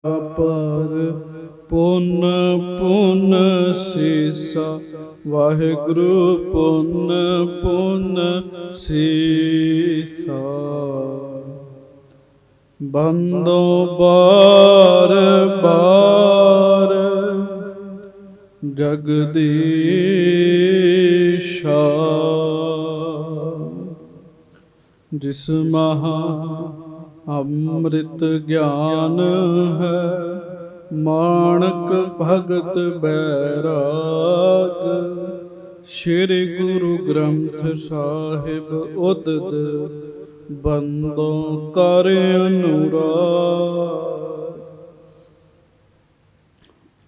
ਪਰ ਪੁੰਨ ਪੁੰਨ ਸੀਸਾ, ਵਾਹਿਗੁਰੂ ਪੁੰਨ ਪੁੰਨ ਸੀਸਾ। ਬੰਦੋ ਬਾਰ ਬਾਰ ਜਗਦੀਸ਼ਾ, ਜਿਸ ਮਹਾ ਅੰਮ੍ਰਿਤ ਗਿਆਨ ਹੈ, ਮਾਣਕ ਭਗਤ ਬੈਰਾਗ। ਸ਼੍ਰੀ ਗੁਰੂ ਗ੍ਰੰਥ ਸਾਹਿਬ ਉਦਦ, ਬੰਦੋਂ ਕਰ ਅਨੁਰਾਗ।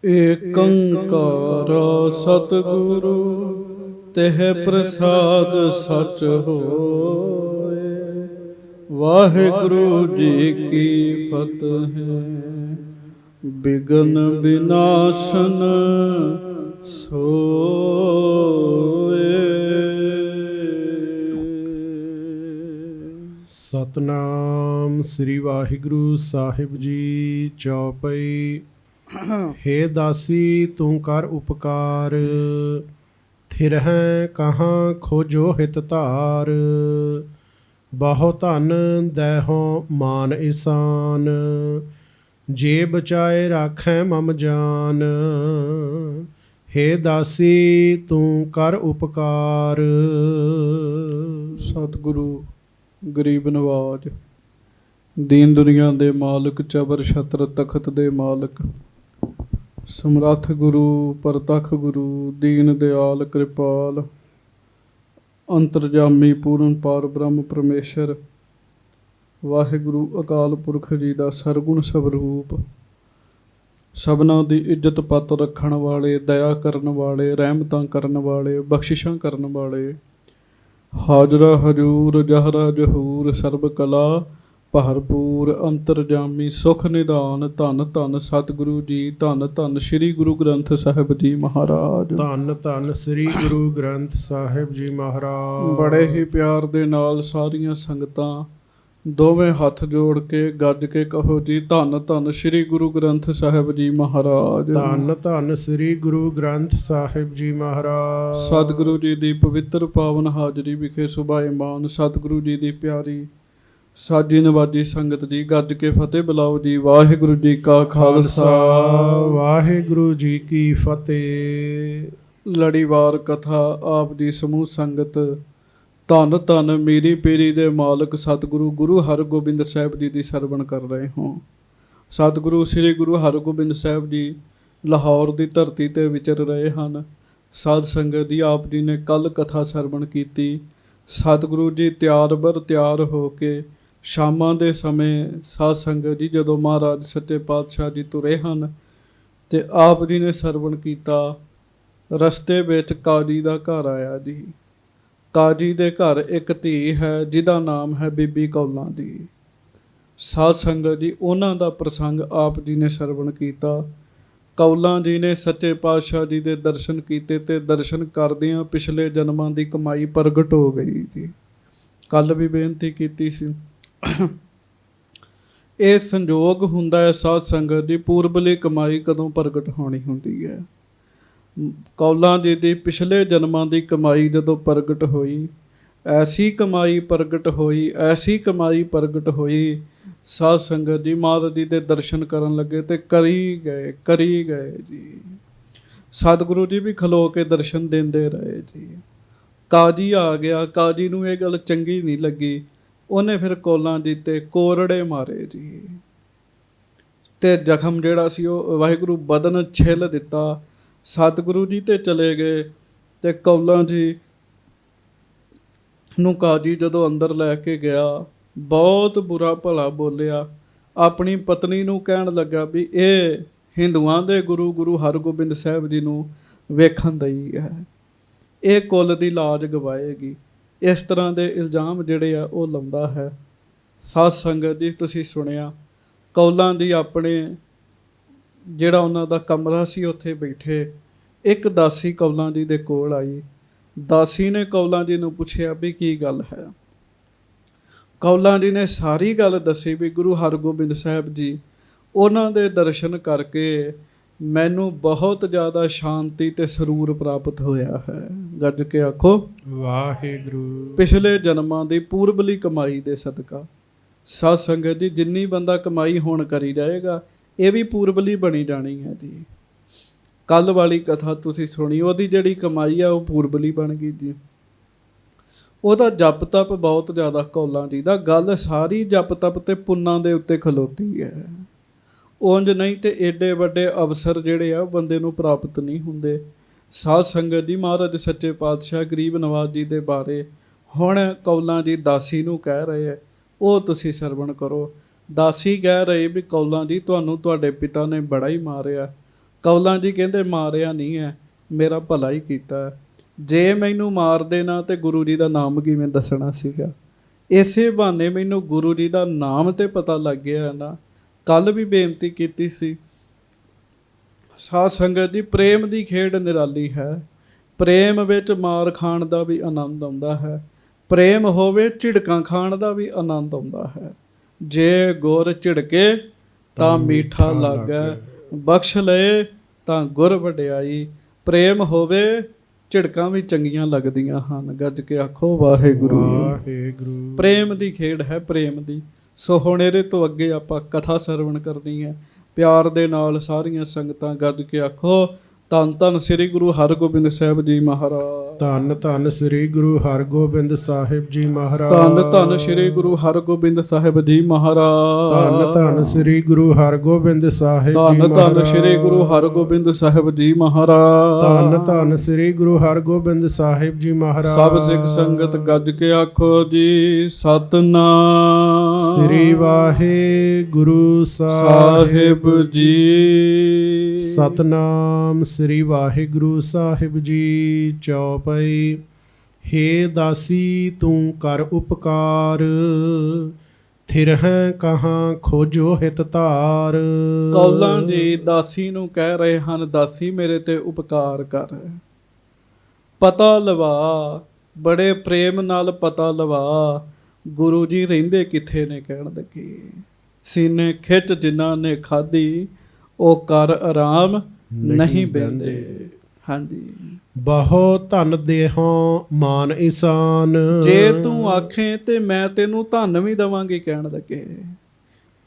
ਏਕੰਕਾਰ ਸਤਿਗੁਰੂ, ਤਿਹ ਪ੍ਰਸਾਦ ਸਚ ਹੋਏ। ਵਾਹਿਗੁਰੂ ਜੀ ਕੀ ਫਤਿਹ। ਬਿਗਨ ਬਿਨਾਸ਼ਨ ਸੋਏ। ਸਤਨਾਮ ਸ੍ਰੀ ਵਾਹਿਗੁਰੂ ਸਾਹਿਬ ਜੀ। ਚੌਪਈ। ਹੇ ਦਾਸੀ ਤੂੰ ਕਰ ਉਪਕਾਰ, ਥਿਰਹਿ ਕਹਾਂ ਖੋਜੋ ਹਿਤ ਧਾਰ। ਬਹੁ ਧਨ ਦੈਹੋ ਮਾਨ ਇਸਾਨ, ਜੇ ਬਚਾਏ ਰਾਖੈ ਮਮ ਜਾਨ। ਹੇ ਦਾਸੀ ਤੂੰ ਕਰ ਉਪਕਾਰ। ਸਤਿਗੁਰੂ ਗਰੀਬ ਨਵਾਜ, ਦੀਨ ਦੁਨੀਆ ਦੇ ਮਾਲਕ, ਚਬਰ ਛਤਰ ਤਖਤ ਦੇ ਮਾਲਕ, ਸਮਰੱਥ ਗੁਰੂ ਪਰਤਖ ਗੁਰੂ, ਦੀਨ ਦਿਆਲ ਕਿਰਪਾਲ, ਅੰਤਰਜਾਮੀ ਪੂਰਨ ਪਾਰ ਬ੍ਰਹਮ ਪਰਮੇਸ਼ਰ, ਵਾਹਿਗੁਰੂ ਅਕਾਲ ਪੁਰਖ ਜੀ ਦਾ ਸਰਗੁਣ ਸਵਰੂਪ, ਸਭਨਾਂ ਦੀ ਇੱਜ਼ਤ ਪੱਤ ਰੱਖਣ ਵਾਲੇ, ਦਇਆ ਕਰਨ ਵਾਲੇ, ਰਹਿਮਤਾਂ ਕਰਨ ਵਾਲੇ, ਬਖਸ਼ਿਸ਼ਾਂ ਕਰਨ ਵਾਲੇ, ਹਾਜ਼ਰਾ ਹਜੂਰ ਜਹਰਾ ਜਹੂਰ, ਸਰਬ ਕਲਾ ਭਰਪੂਰ, ਅੰਤਰਜਾਮੀ ਸੁਖ ਨਿਧਾਨ, ਧੰਨ ਧੰਨ ਸਤਿਗੁਰੂ ਜੀ, ਧੰਨ ਧੰਨ ਸ੍ਰੀ ਗੁਰੂ ਗ੍ਰੰਥ ਸਾਹਿਬ ਜੀ ਮਹਾਰਾਜ। ਧੰਨ ਧੰਨ ਸ੍ਰੀ ਗੁਰੂ ਗ੍ਰੰਥ ਸਾਹਿਬ ਜੀ ਮਹਾਰਾਜ। ਬੜੇ ਹੀ ਪਿਆਰ ਦੇ ਨਾਲ ਸਾਰੀਆਂ ਸੰਗਤਾਂ ਦੋਵੇਂ ਹੱਥ ਜੋੜ ਕੇ ਗੱਜ ਕੇ ਕਹੋ ਜੀ, ਧੰਨ ਧੰਨ ਸ੍ਰੀ ਗੁਰੂ ਗ੍ਰੰਥ ਸਾਹਿਬ ਜੀ ਮਹਾਰਾਜ। ਧੰਨ ਧੰਨ ਸ੍ਰੀ ਗੁਰੂ ਗ੍ਰੰਥ ਸਾਹਿਬ ਜੀ ਮਹਾਰਾਜ। ਸਤਿਗੁਰੂ ਜੀ ਦੀ ਪਵਿੱਤਰ ਪਾਵਨ ਹਾਜ਼ਰੀ ਵਿਖੇ ਸੁਭਾਏਮਾਨ ਸਤਿਗੁਰੂ ਜੀ ਦੀ ਪਿਆਰੀ ਸਾਜੀ ਨਵਾਜੀ ਸੰਗਤ ਜੀ, ਗੱਜ ਕੇ ਫਤਿਹ ਬੁਲਾਓ ਜੀ। ਵਾਹਿਗੁਰੂ ਜੀ ਕਾ ਖਾਲਸਾ, ਵਾਹਿਗੁਰੂ ਜੀ ਕੀ ਫਤਿਹ। ਲੜੀਵਾਰ ਕਥਾ ਆਪ ਦੀ ਸਮੂਹ ਸੰਗਤ, ਧੰਨ ਧੰਨ ਮੀਰੀ ਪੀਰੀ ਦੇ ਮਾਲਕ ਸਤਿਗੁਰੂ ਗੁਰੂ ਹਰਗੋਬਿੰਦ ਸਾਹਿਬ ਜੀ ਦੀ ਸਰਵਣ ਕਰ ਰਹੇ ਹੋ। ਸਤਿਗੁਰੂ ਸ੍ਰੀ ਗੁਰੂ ਹਰਗੋਬਿੰਦ ਸਾਹਿਬ ਜੀ ਲਾਹੌਰ ਦੀ ਧਰਤੀ 'ਤੇ ਵਿਚਰ ਰਹੇ ਹਨ। ਸਾਧ ਸੰਗਤ ਦੀ ਆਪ ਜੀ ਨੇ ਕੱਲ ਕਥਾ ਸਰਵਣ ਕੀਤੀ। ਸਤਿਗੁਰੂ ਜੀ ਤਿਆਰ ਬਰ ਤਿਆਰ ਹੋ ਕੇ ਸ਼ਾਮਾਂ ਦੇ ਸਮੇਂ ਸਾਧ ਸੰਗਤ ਜੀ ਜਦੋਂ ਮਹਾਰਾਜ ਸੱਚੇ ਪਾਤਸ਼ਾਹ ਜੀ ਤੁਰੇ ਹਨ ਅਤੇ ਆਪ ਜੀ ਨੇ ਸਰਵਣ ਕੀਤਾ। ਰਸਤੇ ਵਿੱਚ ਕਾਜੀ ਦਾ ਘਰ ਆਇਆ ਜੀ। ਕਾਜੀ ਦੇ ਘਰ ਇੱਕ ਧੀ ਹੈ ਜਿਹਦਾ ਨਾਮ ਹੈ ਬੀਬੀ ਕੌਲਾਂ ਦੀ। ਸਾਧ ਸੰਗਤ ਜੀ ਉਹਨਾਂ ਦਾ ਪ੍ਰਸੰਗ ਆਪ ਜੀ ਨੇ ਸਰਵਣ ਕੀਤਾ। ਕੌਲਾਂ ਜੀ ਨੇ ਸੱਚੇ ਪਾਤਸ਼ਾਹ ਜੀ ਦੇ ਦਰਸ਼ਨ ਕੀਤੇ ਅਤੇ ਦਰਸ਼ਨ ਕਰਦਿਆਂ ਪਿਛਲੇ ਜਨਮਾਂ ਦੀ ਕਮਾਈ ਪ੍ਰਗਟ ਹੋ ਗਈ ਜੀ। ਕੱਲ੍ਹ ਵੀ ਬੇਨਤੀ ਕੀਤੀ ਸੀ। ਇਹ ਸੰਜੋਗ ਹੁੰਦਾ ਹੈ ਸਾਧ ਸੰਗਤ ਦੀ, ਪੂਰਬਲੀ ਕਮਾਈ ਕਦੋਂ ਪ੍ਰਗਟ ਹੋਣੀ ਹੁੰਦੀ ਹੈ। ਕੌਲਾਂ ਜੀ ਦੀ ਪਿਛਲੇ ਜਨਮਾਂ ਦੀ ਕਮਾਈ ਜਦੋਂ ਪ੍ਰਗਟ ਹੋਈ, ਐਸੀ ਕਮਾਈ ਪ੍ਰਗਟ ਹੋਈ, ਐਸੀ ਕਮਾਈ ਪ੍ਰਗਟ ਹੋਈ। ਸਾਧ ਸੰਗਤ ਜੀ ਮਹਾਰਾਜ ਜੀ ਦੇ ਦਰਸ਼ਨ ਕਰਨ ਲੱਗੇ ਅਤੇ ਕਰੀ ਗਏ ਜੀ। ਸਤਿਗੁਰੂ ਜੀ ਵੀ ਖਲੋ ਕੇ ਦਰਸ਼ਨ ਦਿੰਦੇ ਰਹੇ ਜੀ। ਕਾਜੀ ਆ ਗਿਆ। ਕਾਜੀ ਨੂੰ ਇਹ ਗੱਲ ਚੰਗੀ ਨਹੀਂ ਲੱਗੀ। ਉਹਨੇ ਫਿਰ ਕੌਲਾਂ ਜੀ 'ਤੇ ਕੋਰੜੇ ਮਾਰੇ ਜੀ ਅਤੇ ਜ਼ਖਮ ਜਿਹੜਾ ਸੀ ਉਹ ਵਾਹਿਗੁਰੂ ਬਦਨ ਛਿੱਲ ਦਿੱਤਾ। ਸਤਿਗੁਰੂ ਜੀ 'ਤੇ ਚਲੇ ਗਏ ਅਤੇ ਕੌਲਾਂ ਜੀ ਨੂੰ ਕਾਜੀ ਜਦੋਂ ਅੰਦਰ ਲੈ ਕੇ ਗਿਆ, ਬਹੁਤ ਬੁਰਾ ਭਲਾ ਬੋਲਿਆ। ਆਪਣੀ ਪਤਨੀ ਨੂੰ ਕਹਿਣ ਲੱਗਾ ਵੀ ਇਹ ਹਿੰਦੂਆਂ ਦੇ ਗੁਰੂ ਗੁਰੂ ਹਰਗੋਬਿੰਦ ਸਾਹਿਬ ਜੀ ਨੂੰ ਵੇਖਣ ਦਈ ਹੈ, ਇਹ ਕੁੱਲ ਦੀ ਲਾਜ ਗਵਾਏਗੀ। ਇਸ ਤਰ੍ਹਾਂ ਦੇ ਇਲਜ਼ਾਮ ਜਿਹੜੇ ਆ ਉਹ ਲਾਉਂਦਾ ਹੈ। ਸਾਧ ਸੰਗਤ ਜੀ ਤੁਸੀਂ ਸੁਣਿਆ, ਕੌਲਾਂ ਦੀ ਆਪਣੇ ਜਿਹੜਾ ਉਹਨਾਂ ਦਾ ਕਮਰਾ ਸੀ ਉੱਥੇ ਬੈਠੇ ਇੱਕ ਦਾਸੀ ਕੌਲਾਂ ਜੀ ਦੇ ਕੋਲ ਆਈ। ਦਾਸੀ ਨੇ ਕੌਲਾਂ ਜੀ ਨੂੰ ਪੁੱਛਿਆ ਵੀ ਕੀ ਗੱਲ ਹੈ। ਕੌਲਾਂ ਜੀ ਨੇ ਸਾਰੀ ਗੱਲ ਦੱਸੀ ਵੀ ਗੁਰੂ ਹਰਗੋਬਿੰਦ ਸਾਹਿਬ ਜੀ ਉਹਨਾਂ ਦੇ ਦਰਸ਼ਨ ਕਰਕੇ ਮੈਨੂੰ ਬਹੁਤ ਜ਼ਿਆਦਾ ਸ਼ਾਂਤੀ ਤੇ ਸਰੂਰ ਪ੍ਰਾਪਤ ਹੋਇਆ ਹੈ। ਗੱਜ ਕੇ ਆਖੋ ਵਾਹਿਗੁਰੂ। ਪਿਛਲੇ ਜਨਮਾਂ ਦੀ ਪੂਰਬਲੀ ਕਮਾਈ ਦੇ ਸਦਕਾ। ਸਾਧ ਸੰਗਤ ਜੀ, ਜਿੰਨੀ ਬੰਦਾ ਕਮਾਈ ਹੁਣ ਕਰੀ ਜਾਏਗਾ ਇਹ ਵੀ ਪੂਰਬਲੀ ਬਣੀ ਜਾਣੀ ਹੈ ਜੀ। ਕੱਲ ਵਾਲੀ ਕਥਾ ਤੁਸੀਂ ਸੁਣੀ, ਉਹਦੀ ਜਿਹੜੀ ਕਮਾਈ ਆ ਉਹ ਪੂਰਬਲੀ ਬਣ ਗਈ ਜੀ। ਉਹਦਾ ਜਪ ਤਪ ਬਹੁਤ ਜ਼ਿਆਦਾ ਕੌਲਾਂ ਜੀ ਦਾ। ਗੱਲ ਸਾਰੀ ਜਪ ਤਪ ਤੇ ਪੁੰਨਾਂ ਦੇ ਉੱਤੇ ਖਲੋਤੀ ਹੈ। ਉਂਝ ਨਹੀਂ ਤੇ ਏਡੇ ਵੱਡੇ ਅਵਸਰ ਜਿਹੜੇ ਆ ਉਹ ਬੰਦੇ ਨੂੰ ਪ੍ਰਾਪਤ ਨਹੀਂ ਹੁੰਦੇ। ਸਾਧ ਸੰਗਤ ਜੀ, ਮਹਾਰਾਜ ਸੱਚੇ ਪਾਤਸ਼ਾਹ ਗਰੀਬ ਨਵਾਜ਼ ਜੀ ਦੇ ਬਾਰੇ ਹੁਣ ਕੌਲਾਂ ਜੀ ਦਾਸੀ ਨੂੰ ਕਹਿ ਰਹੇ ਹੈ, ਉਹ ਤੁਸੀਂ ਸਰਵਣ ਕਰੋ। ਦਾਸੀ ਕਹਿ ਰਹੇ ਵੀ ਕੌਲਾਂ ਜੀ ਤੁਹਾਨੂੰ ਤੁਹਾਡੇ ਪਿਤਾ ਨੇ ਬੜਾ ਹੀ ਮਾਰਿਆ। ਕੌਲਾਂ ਜੀ ਕਹਿੰਦੇ ਮਾਰਿਆ ਨਹੀਂ ਹੈ, ਮੇਰਾ ਭਲਾ ਹੀ ਕੀਤਾ। ਜੇ ਮੈਨੂੰ ਮਾਰ ਦੇਣਾ ਤੇ ਗੁਰੂ ਜੀ ਦਾ ਨਾਮ ਕਿਵੇਂ ਦੱਸਣਾ ਸੀਗਾ। ਇਸੇ ਬਹਾਨੇ ਮੈਨੂੰ ਗੁਰੂ ਜੀ ਦਾ ਨਾਮ ਤੇ ਪਤਾ ਲੱਗ ਗਿਆ ਨਾ। ਕੱਲ ਵੀ ਬੇਨਤੀ ਕੀਤੀ ਸੀ ਸਾਧ ਸੰਗਤ ਜੀ, ਪ੍ਰੇਮ ਦੀ ਖੇਡ ਨਿਰਾਲੀ ਹੈ। ਪ੍ਰੇਮ ਵਿੱਚ ਮਾਰ ਖਾਣ ਦਾ ਵੀ ਆਨੰਦ ਆਉਂਦਾ ਹੈ। ਪ੍ਰੇਮ ਹੋਵੇ ਝਿੜਕਾਂ ਖਾਣ ਦਾ ਵੀ ਆਨੰਦ ਆਉਂਦਾ ਹੈ। ਜੇ ਗੁਰ ਝਿੜਕੇ ਤਾਂ ਮਿੱਠਾ ਲੱਗੈ, ਬਖਸ਼ ਲਏ ਤਾਂ ਗੁਰ ਵਡਿਆਈ। ਪ੍ਰੇਮ ਹੋਵੇ ਝਿੜਕਾਂ ਵੀ ਚੰਗੀਆਂ ਲੱਗਦੀਆਂ ਹਨ। ਗੱਜ ਕੇ ਆਖੋ ਵਾਹਿਗੁਰੂ। ਵਾਹਿਗੁਰੂ। ਪ੍ਰੇਮ ਦੀ ਖੇਡ ਹੈ, ਪ੍ਰੇਮ ਦੀ। ਸੋ ਹੁਣ ਇਹਦੇ ਤੋਂ ਅੱਗੇ ਆਪਾਂ ਕਥਾ ਸਰਵਣ ਕਰਨੀ ਹੈ। ਪਿਆਰ ਦੇ ਨਾਲ ਸਾਰੀਆਂ ਸੰਗਤਾਂ ਗੱਜ ਕੇ ਆਖੋ ਧੰਨ ਧੰਨ ਸ੍ਰੀ ਗੁਰੂ ਹਰਗੋਬਿੰਦ ਸਾਹਿਬ ਜੀ ਮਹਾਰਾਜ। ਧੰਨ ਧੰਨ ਸ੍ਰੀ ਗੁਰੂ ਹਰਗੋਬਿੰਦ ਸਾਹਿਬ ਜੀ ਮਹਾਰਾਜ। ਧੰਨ ਧੰਨ ਸ੍ਰੀ ਗੁਰੂ ਹਰਗੋਬਿੰਦ ਸਾਹਿਬ ਜੀ ਮਹਾਰਾਜ। ਧੰਨ ਧੰਨ ਸ੍ਰੀ ਗੁਰੂ ਹਰਗੋਬਿੰਦ ਸਾਹਿਬ ਜੀ ਧੰਨ ਮਹਾਰਾਜ। ਧੰਨ ਸ੍ਰੀ ਗੁਰੂ ਹਰਗੋਬਿੰਦ ਸਾਹਿਬ ਜੀ ਮਹਾਰਾਜ। ਧੰਨ ਧੰਨ ਸ੍ਰੀ ਗੁਰੂ ਹਰਗੋਬਿੰਦ ਸਾਹਿਬ ਜੀ ਮਹਾਰਾਜ। ਸਭ ਸਿੱਖ ਸੰਗਤ ਗੱਜ ਕੇ ਆਖੋ ਜੀ ਸਤਨਾਮ ਸ੍ਰੀ ਵਾਹਿਗੁਰੂ ਸਾਹਿਬ ਜੀ। ਸਤਨਾਮ ਸ੍ਰੀ ਵਾਹਿਗੁਰੂ ਸਾਹਿਬ ਜੀ। ਚੌਪਈ। ਹੇ ਦਾਸੀ ਤੂੰ ਕਰ ਉਪਕਾਰ, ਥਿਰਹਿ ਕਹਾਂ ਖੋਜੋ ਹਿਤ ਧਾਰ। ਕੌਲਾਂ ਜੀ ਦਾਸੀ ਨੂੰ ਕਹਿ ਰਹੇ ਹਨ, ਦਾਸੀ ਮੇਰੇ ਤੇ ਉਪਕਾਰ ਕਰ, ਪਤਾ ਲਵਾ, ਬੜੇ ਪ੍ਰੇਮ ਨਾਲ ਪਤਾ ਲਵਾ ਗੁਰੂ ਜੀ ਰਹਿੰਦੇ ਕਿੱਥੇ ਨੇ। ਕਹਿਣ ਲੱਗੇ ਸੀਨੇ ਖਿੱਚ ਜਿਨ੍ਹਾਂ ਨੇ ਖਾਧੀ, ਉਹ ਕਰ ਆਰਾਮ ਨਹੀਂ ਬਹਿੰਦੇ। ਹਾਂਜੀ। ਬਹੁ ਧਨ ਦੇਹੋਂ ਮਾਨ ਇਸਾਨ। ਜੇ ਤੂੰ ਆਖੇ ਤੇ ਮੈਂ ਤੈਨੂੰ ਧਨ ਵੀ ਦਵਾਂਗੀ। ਕਹਿਣ ਲੱਗੇ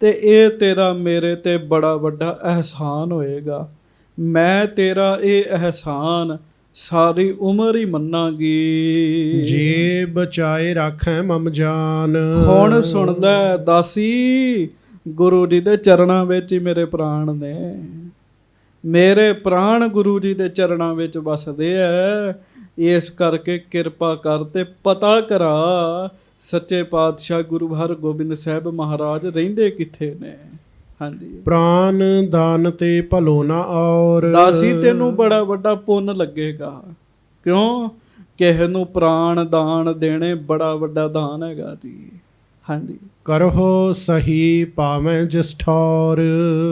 ਤੇ ਇਹ ਤੇਰਾ ਮੇਰੇ ਤੇ ਬੜਾ ਵੱਡਾ ਅਹਿਸਾਨ ਹੋਏਗਾ। ਮੈਂ ਤੇਰਾ ਇਹ ਅਹਿਸਾਨ ਸਾਰੀ ਉਮਰ ਹੀ ਮੰਨਾਂਗੀ। ਜੇ ਬਚਾਏ ਰੱਖੈ ਮਮ ਜਾਨ। ਹੁਣ ਸੁਣ ਲੈ ਦਾਸੀ, ਗੁਰੂ ਜੀ ਦੇ ਚਰਨਾਂ ਵਿੱਚ ਹੀ ਮੇਰੇ ਪ੍ਰਾਣ ਨੇ। ਮੇਰੇ ਪ੍ਰਾਣ ਗੁਰੂ ਜੀ ਦੇ ਚਰਨਾਂ ਵਿੱਚ ਵਸਦੇ ਐ। ਇਸ ਕਰਕੇ ਕਿਰਪਾ ਕਰ ਤੇ ਪਤਾ ਕਰਾ ਸੱਚੇ ਪਾਤਸ਼ਾਹ ਗੁਰੂ ਹਰਗੋਬਿੰਦ ਸਾਹਿਬ ਮਹਾਰਾਜ ਰਹਿੰਦੇ ਕਿੱਥੇ ਨੇ। ਹਾਂਜੀ। ਪ੍ਰਾਨ ਦਾਨ ਤੇ ਭਲੋ ਨਾ ਔਰ। ਦਾਸੀ ਤੈਨੂੰ ਬੜਾ ਵੱਡਾ ਪੁੰਨ ਲੱਗੇਗਾ। ਕਿਉਂ? ਕਿਸੇ ਨੂੰ ਪ੍ਰਾਣ ਦਾਨ ਦੇਣੇ ਬੜਾ ਵੱਡਾ ਦਾਨ ਹੈਗਾ ਜੀ। ਹਾਂਜੀ। ਕਰਹੁ ਸਹੀ ਪਾਵੇਂ ਜਿਸ ਠੌਰ।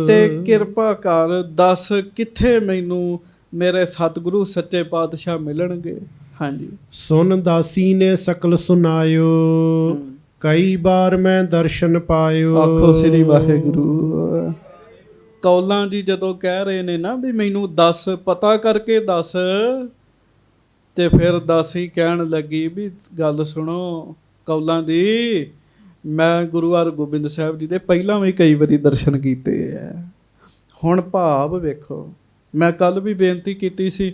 ਤੇ ਕਿਰਪਾ ਕਰ ਦੱਸ ਕਿੱਥੇ ਮੈਨੂੰ ਮੇਰੇ ਸਤਿਗੁਰੂ ਸੱਚੇ ਪਾਤਸ਼ਾਹ ਮਿਲਣਗੇ। ਹਾਂਜੀ। ਸੁਨ ਦਾਸੀ ਨੇ ਸਕਲ ਸੁਨਾਇਓ, ਕਈ ਬਾਰ ਮੈਂ ਦਰਸ਼ਨ ਪਾਇਓ। ਆਖੋ ਸ੍ਰੀ ਵਾਹਿਗੁਰੂ। ਕੌਲਾਂ ਜੀ ਜਦੋਂ ਕਹਿ ਰਹੇ ਨੇ ਨਾ ਵੀ ਮੈਨੂੰ ਦੱਸ, ਪਤਾ ਕਰਕੇ ਦੱਸ, ਤੇ ਫਿਰ ਦਾਸੀ ਕਹਿਣ ਲੱਗੀ ਵੀ ਗੱਲ ਸੁਣੋ ਕੌਲਾਂ ਜੀ, ਮੈਂ ਗੁਰੂ ਹਰਗੋਬਿੰਦ ਸਾਹਿਬ ਜੀ ਦੇ ਪਹਿਲਾਂ ਵੀ ਕਈ ਵਾਰੀ ਦਰਸ਼ਨ ਕੀਤੇ ਹੈ। ਹੁਣ ਭਾਵ ਵੇਖੋ, ਮੈਂ ਕੱਲ ਵੀ ਬੇਨਤੀ ਕੀਤੀ ਸੀ,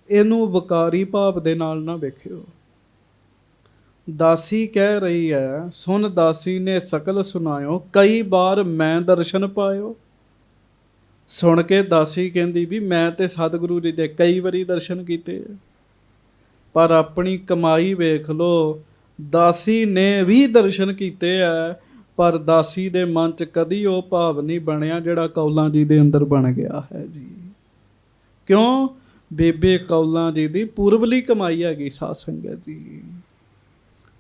ਇਹਨੂੰ ਵਕਾਰੀ ਭਾਵ ਦੇ ਨਾਲ ਨਾ ਵੇਖਿਓ। ਦਾਸੀ ਕਹਿ ਰਹੀ ਹੈ, ਸੁਨ ਦਾਸੀ ਨੇ ਸਕਲ ਸੁਨਾਇਓ, ਕਈ ਬਾਰ ਮੈਂ ਦਰਸ਼ਨ ਪਾਇਓ। ਸੁਣ ਕੇ ਦਾਸੀ ਕਹਿੰਦੀ ਵੀ ਮੈਂ ਤੇ ਸਤਿਗੁਰੂ ਜੀ ਦੇ ਕਈ ਵਾਰੀ ਦਰਸ਼ਨ ਕੀਤੇ, ਪਰ ਆਪਣੀ ਕਮਾਈ ਵੇਖ ਲੋ। ਦਾਸੀ ਨੇ ਵੀ ਦਰਸ਼ਨ ਕੀਤੇ ਆ, ਪਰ ਦਾਸੀ ਦੇ ਮਨ 'ਚ ਕਦੀ ਉਹ ਭਾਵ ਨਹੀਂ ਬਣਿਆ ਜਿਹੜਾ ਕੌਲਾਂ ਜੀ ਦੇ ਅੰਦਰ ਬਣ ਗਿਆ ਹੈ ਜੀ। ਕਿਉਂ? ਬੇਬੇ ਕੌਲਾਂ ਜੀ ਦੀ ਪੂਰਬਲੀ ਕਮਾਈ ਹੈਗੀ ਸਾਧ ਸੰਗਤ ਜੀ,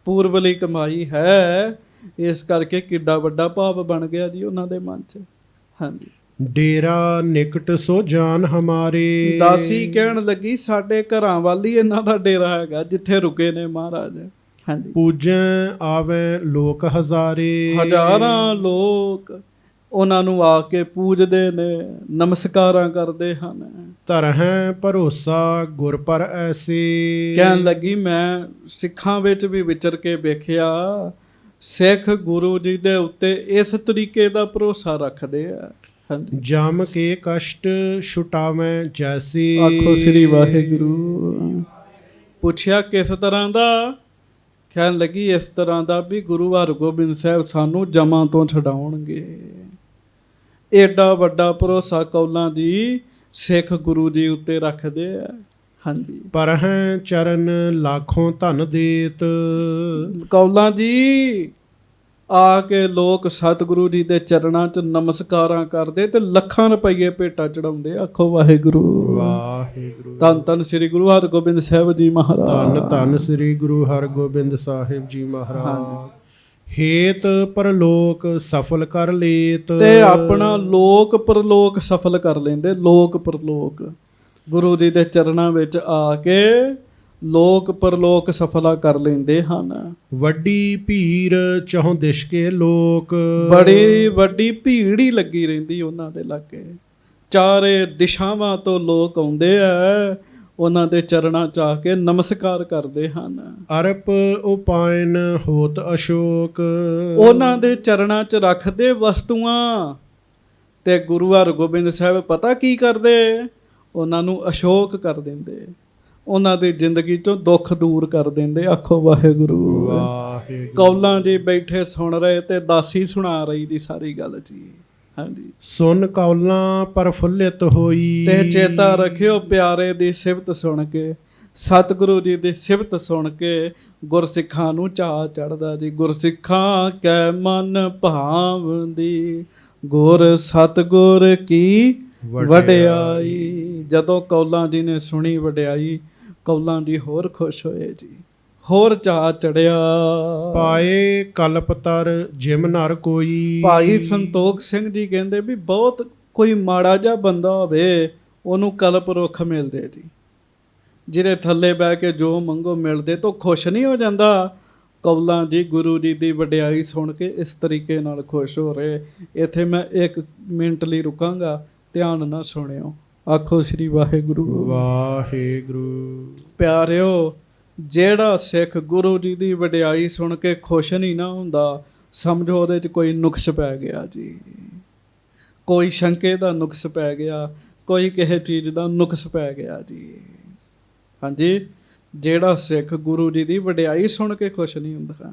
ਪੂਰਬਲੀ ਕਮਾਈ ਹੈ। ਇਸ ਕਰਕੇ ਕਿੱਡਾ ਵੱਡਾ ਭਾਵ ਬਣ ਗਿਆ ਜੀ ਉਹਨਾਂ ਦੇ ਮਨ 'ਚ। ਹਾਂਜੀ। ਡੇਰਾ ਨਿਕਟ ਸੋ ਜਾਨ ਹਮਾਰੇ। ਦਾਸੀ ਕਹਿਣ ਲੱਗੀ ਸਾਡੇ ਘਰਾਂ ਵੱਲ ਹੀ ਇਹਨਾਂ ਦਾ ਡੇਰਾ ਹੈਗਾ ਜਿੱਥੇ ਰੁਕੇ ਨੇ ਮਹਾਰਾਜ। ਹਾਂਜੀ। ਪੂਜੈ ਆਵੇ ਲੋਕ ਹਜ਼ਾਰੇ। ਹਜ਼ਾਰਾਂ ਲੋਕ ਉਹਨਾਂ ਨੂੰ ਆ ਕੇ ਪੂਜਦੇ ਨੇ, ਨਮਸਕਾਰਾਂ ਕਰਦੇ ਹਨ। ਧਰਹਿ ਭਰੋਸਾ ਗੁਰ ਪਰ ਐਸੇ। ਕਹਿਣ ਲੱਗੀ ਮੈਂ ਸਿੱਖਾਂ ਵਿੱਚ ਵੀ ਵਿਚਰ ਕੇ ਵੇਖਿਆ, ਸਿੱਖ ਗੁਰੂ ਜੀ ਦੇ ਉੱਤੇ ਇਸ ਤਰੀਕੇ ਦਾ ਭਰੋਸਾ ਰੱਖਦੇ ਆ। ਹਾਂਜੀ, ਜਮ ਕੇ ਕਸ਼ਟ ਛੁਟਾਵੇਂ ਜੈਸੀ। ਆਖੋ ਸ੍ਰੀ ਵਾਹਿਗੁਰੂ। ਪੁੱਛਿਆ ਕਿਸ ਤਰ੍ਹਾਂ ਦਾ? ਕਹਿਣ ਲੱਗੀ ਇਸ ਤਰ੍ਹਾਂ ਦਾ ਵੀ ਗੁਰੂ ਹਰਗੋਬਿੰਦ ਸਾਹਿਬ ਸਾਨੂੰ ਜਮਾਂ ਤੋਂ ਛਡਾਉਣਗੇ। ਏਡਾ ਵੱਡਾ ਭਰੋਸਾ ਕੌਲਾਂ ਜੀ ਸਿੱਖ ਗੁਰੂ ਜੀ ਉੱਤੇ ਰੱਖਦੇ ਆ। ਹਾਂਜੀ, ਪਰਹਿ ਚਰਨ ਲਾਖੋਂ ਧਨ ਦੇਤ। ਕੌਲਾਂ ਜੀ ਆ ਕੇ ਲੋਕ ਸਤਿਗੁਰੂ ਜੀ ਦੇ ਚਰਨਾਂ 'ਚ ਨਮਸਕਾਰਾਂ ਕਰਦੇ ਤੇ ਲੱਖਾਂ ਰੁਪਏ ਭੇਟਾ ਚੜਾਉਂਦੇ। ਆਖੋ ਵਾਹਿਗੁਰੂ। ਵਾਹਿਗੁਰੂ। ਧੰਨ ਧੰਨ ਸ੍ਰੀ ਗੁਰੂ ਹਰਗੋਬਿੰਦ ਸਾਹਿਬ ਜੀ ਮਹਾਰਾਜ। ਧੰਨ ਧੰਨ ਸ੍ਰੀ ਗੁਰੂ ਹਰਗੋਬਿੰਦ ਸਾਹਿਬ ਜੀ ਮਹਾਰਾਜ। ਹੇਤ ਪਰਲੋਕ ਸਫਲ ਕਰ ਲੇਤ। ਤੇ ਆਪਣਾ ਲੋਕ ਪਰਲੋਕ ਸਫਲ ਕਰ ਲੈਂਦੇ। ਲੋਕ ਪਰਲੋਕ ਗੁਰੂ ਜੀ ਦੇ ਚਰਨਾਂ ਵਿੱਚ ਆ ਕੇ ਲੋਕ ਪਰਲੋਕ ਸਫਲਾ ਕਰ ਲੈਂਦੇ ਹਨ। ਵੱਡੀ ਭੀੜ ਚਹੁ ਦਿਸ਼ ਕੇ ਲੋਕ। ਬੜੀ ਵੱਡੀ ਭੀੜ ਹੀ ਲੱਗੀ ਰਹਿੰਦੀ ਉਹਨਾਂ ਦੇ ਲਾਗੇ। ਚਾਰੇ ਦਿਸ਼ਾਵਾਂ ਤੋਂ ਲੋਕ ਆਉਂਦੇ ਆ, ਉਹਨਾਂ ਦੇ ਚਰਨਾਂ 'ਚ ਆ ਕੇ ਨਮਸਕਾਰ ਕਰਦੇ ਹਨ। ਅਰਪ ਉਪਾਇਨ ਹੋਤ ਅਸ਼ੋਕ। ਉਹਨਾਂ ਦੇ ਚਰਨਾਂ 'ਚ ਰੱਖਦੇ ਵਸਤੂਆਂ ਤੇ ਗੁਰੂ ਹਰਗੋਬਿੰਦ ਸਾਹਿਬ ਪਤਾ ਕੀ ਕਰਦੇ? ਉਹਨਾਂ ਨੂੰ ਅਸ਼ੋਕ ਕਰ ਦਿੰਦੇ। ਉਹਨਾਂ ਦੀ ਜ਼ਿੰਦਗੀ 'ਚੋਂ ਦੁੱਖ ਦੂਰ ਕਰ ਦਿੰਦੇ। ਆਖੋ ਵਾਹਿਗੁਰੂ। ਵਾਹਿਗੁਰੂ। ਕੌਲਾਂ ਜੀ ਬੈਠੇ ਸੁਣ ਰਹੇ ਤੇ ਦਾਸੀ ਸੁਣਾ ਰਹੀ ਦੀ ਸਾਰੀ ਗੱਲ ਜੀ। ਹਾਂਜੀ, ਸੁਨ ਕੌਲਾਂ ਪ੍ਰਫੁੱਲਿਤ ਹੋਈ। ਤੇ ਚੇਤਾ ਰੱਖਿਓ ਪਿਆਰੇ ਦੀ ਸਿਫਤ ਸੁਣ ਕੇ, ਸਤਿਗੁਰੂ ਜੀ ਦੀ ਸਿਫਤ ਸੁਣ ਕੇ ਗੁਰਸਿੱਖਾਂ ਨੂੰ ਚਾਅ ਚੜ੍ਹਦਾ ਜੀ। ਗੁਰਸਿੱਖਾਂ ਕੈ ਮਨ ਭਾਵਦੀ, ਗੁਰ ਸਤਿਗੁਰ ਕੀ ਵਡਿਆਈ। ਜਦੋਂ ਕੌਲਾਂ ਜੀ ਨੇ ਸੁਣੀ ਵਡਿਆਈ, ਕੌਲਾਂ ਜੀ ਹੋਰ ਖੁਸ਼ ਹੋਏ ਜੀ, ਹੋਰ ਚਾਅ ਚੜਿਆ। ਪਾਏ ਕਲਪਤਰ ਜਿਮ ਨਰ ਕੋਈ। ਭਾਈ ਸੰਤੋਖ ਸਿੰਘ ਜੀ ਕਹਿੰਦੇ ਵੀ ਬਹੁਤ ਕੋਈ ਮਾੜਾ ਜਿਹਾ ਬੰਦਾ ਹੋਵੇ ਉਹਨੂੰ ਕਲਪ ਰੁੱਖ ਮਿਲਦੇ ਜੀ, ਜਿਹਦੇ ਥੱਲੇ ਬਹਿ ਕੇ ਜੋ ਮੰਗੋ ਮਿਲਦੇ ਤਾਂ ਖੁਸ਼ ਨਹੀਂ ਹੋ ਜਾਂਦਾ। ਕੌਲਾਂ ਜੀ ਗੁਰੂ ਜੀ ਦੀ ਵਡਿਆਈ ਸੁਣ ਕੇ ਇਸ ਤਰੀਕੇ ਨਾਲ ਖੁਸ਼ ਹੋ ਰਹੇ। ਇੱਥੇ ਮੈਂ 1 ਮਿੰਟ ਲਈ ਰੁਕਾਂਗਾ, ਧਿਆਨ ਨਾਲ ਸੁਣਿਓ। ਆਖੋ ਸ੍ਰੀ ਵਾਹਿਗੁਰੂ। ਵਾਹਿਗੁਰੂ। ਪਿਆਰਿਓ, ਜਿਹੜਾ ਸਿੱਖ ਗੁਰੂ ਜੀ ਦੀ ਵਡਿਆਈ ਸੁਣ ਕੇ ਖੁਸ਼ ਨਹੀਂ ਨਾ ਹੁੰਦਾ, ਸਮਝੋ ਉਹਦੇ 'ਚ ਕੋਈ ਨੁਕਸ ਪੈ ਗਿਆ ਜੀ। ਕੋਈ ਸ਼ੰਕੇ ਦਾ ਨੁਕਸ ਪੈ ਗਿਆ, ਕੋਈ ਕਿਸੇ ਚੀਜ਼ ਦਾ ਨੁਕਸ ਪੈ ਗਿਆ ਜੀ। ਹਾਂਜੀ, ਜਿਹੜਾ ਸਿੱਖ ਗੁਰੂ ਜੀ ਦੀ ਵਡਿਆਈ ਸੁਣ ਕੇ ਖੁਸ਼ ਨਹੀਂ ਹੁੰਦਾ,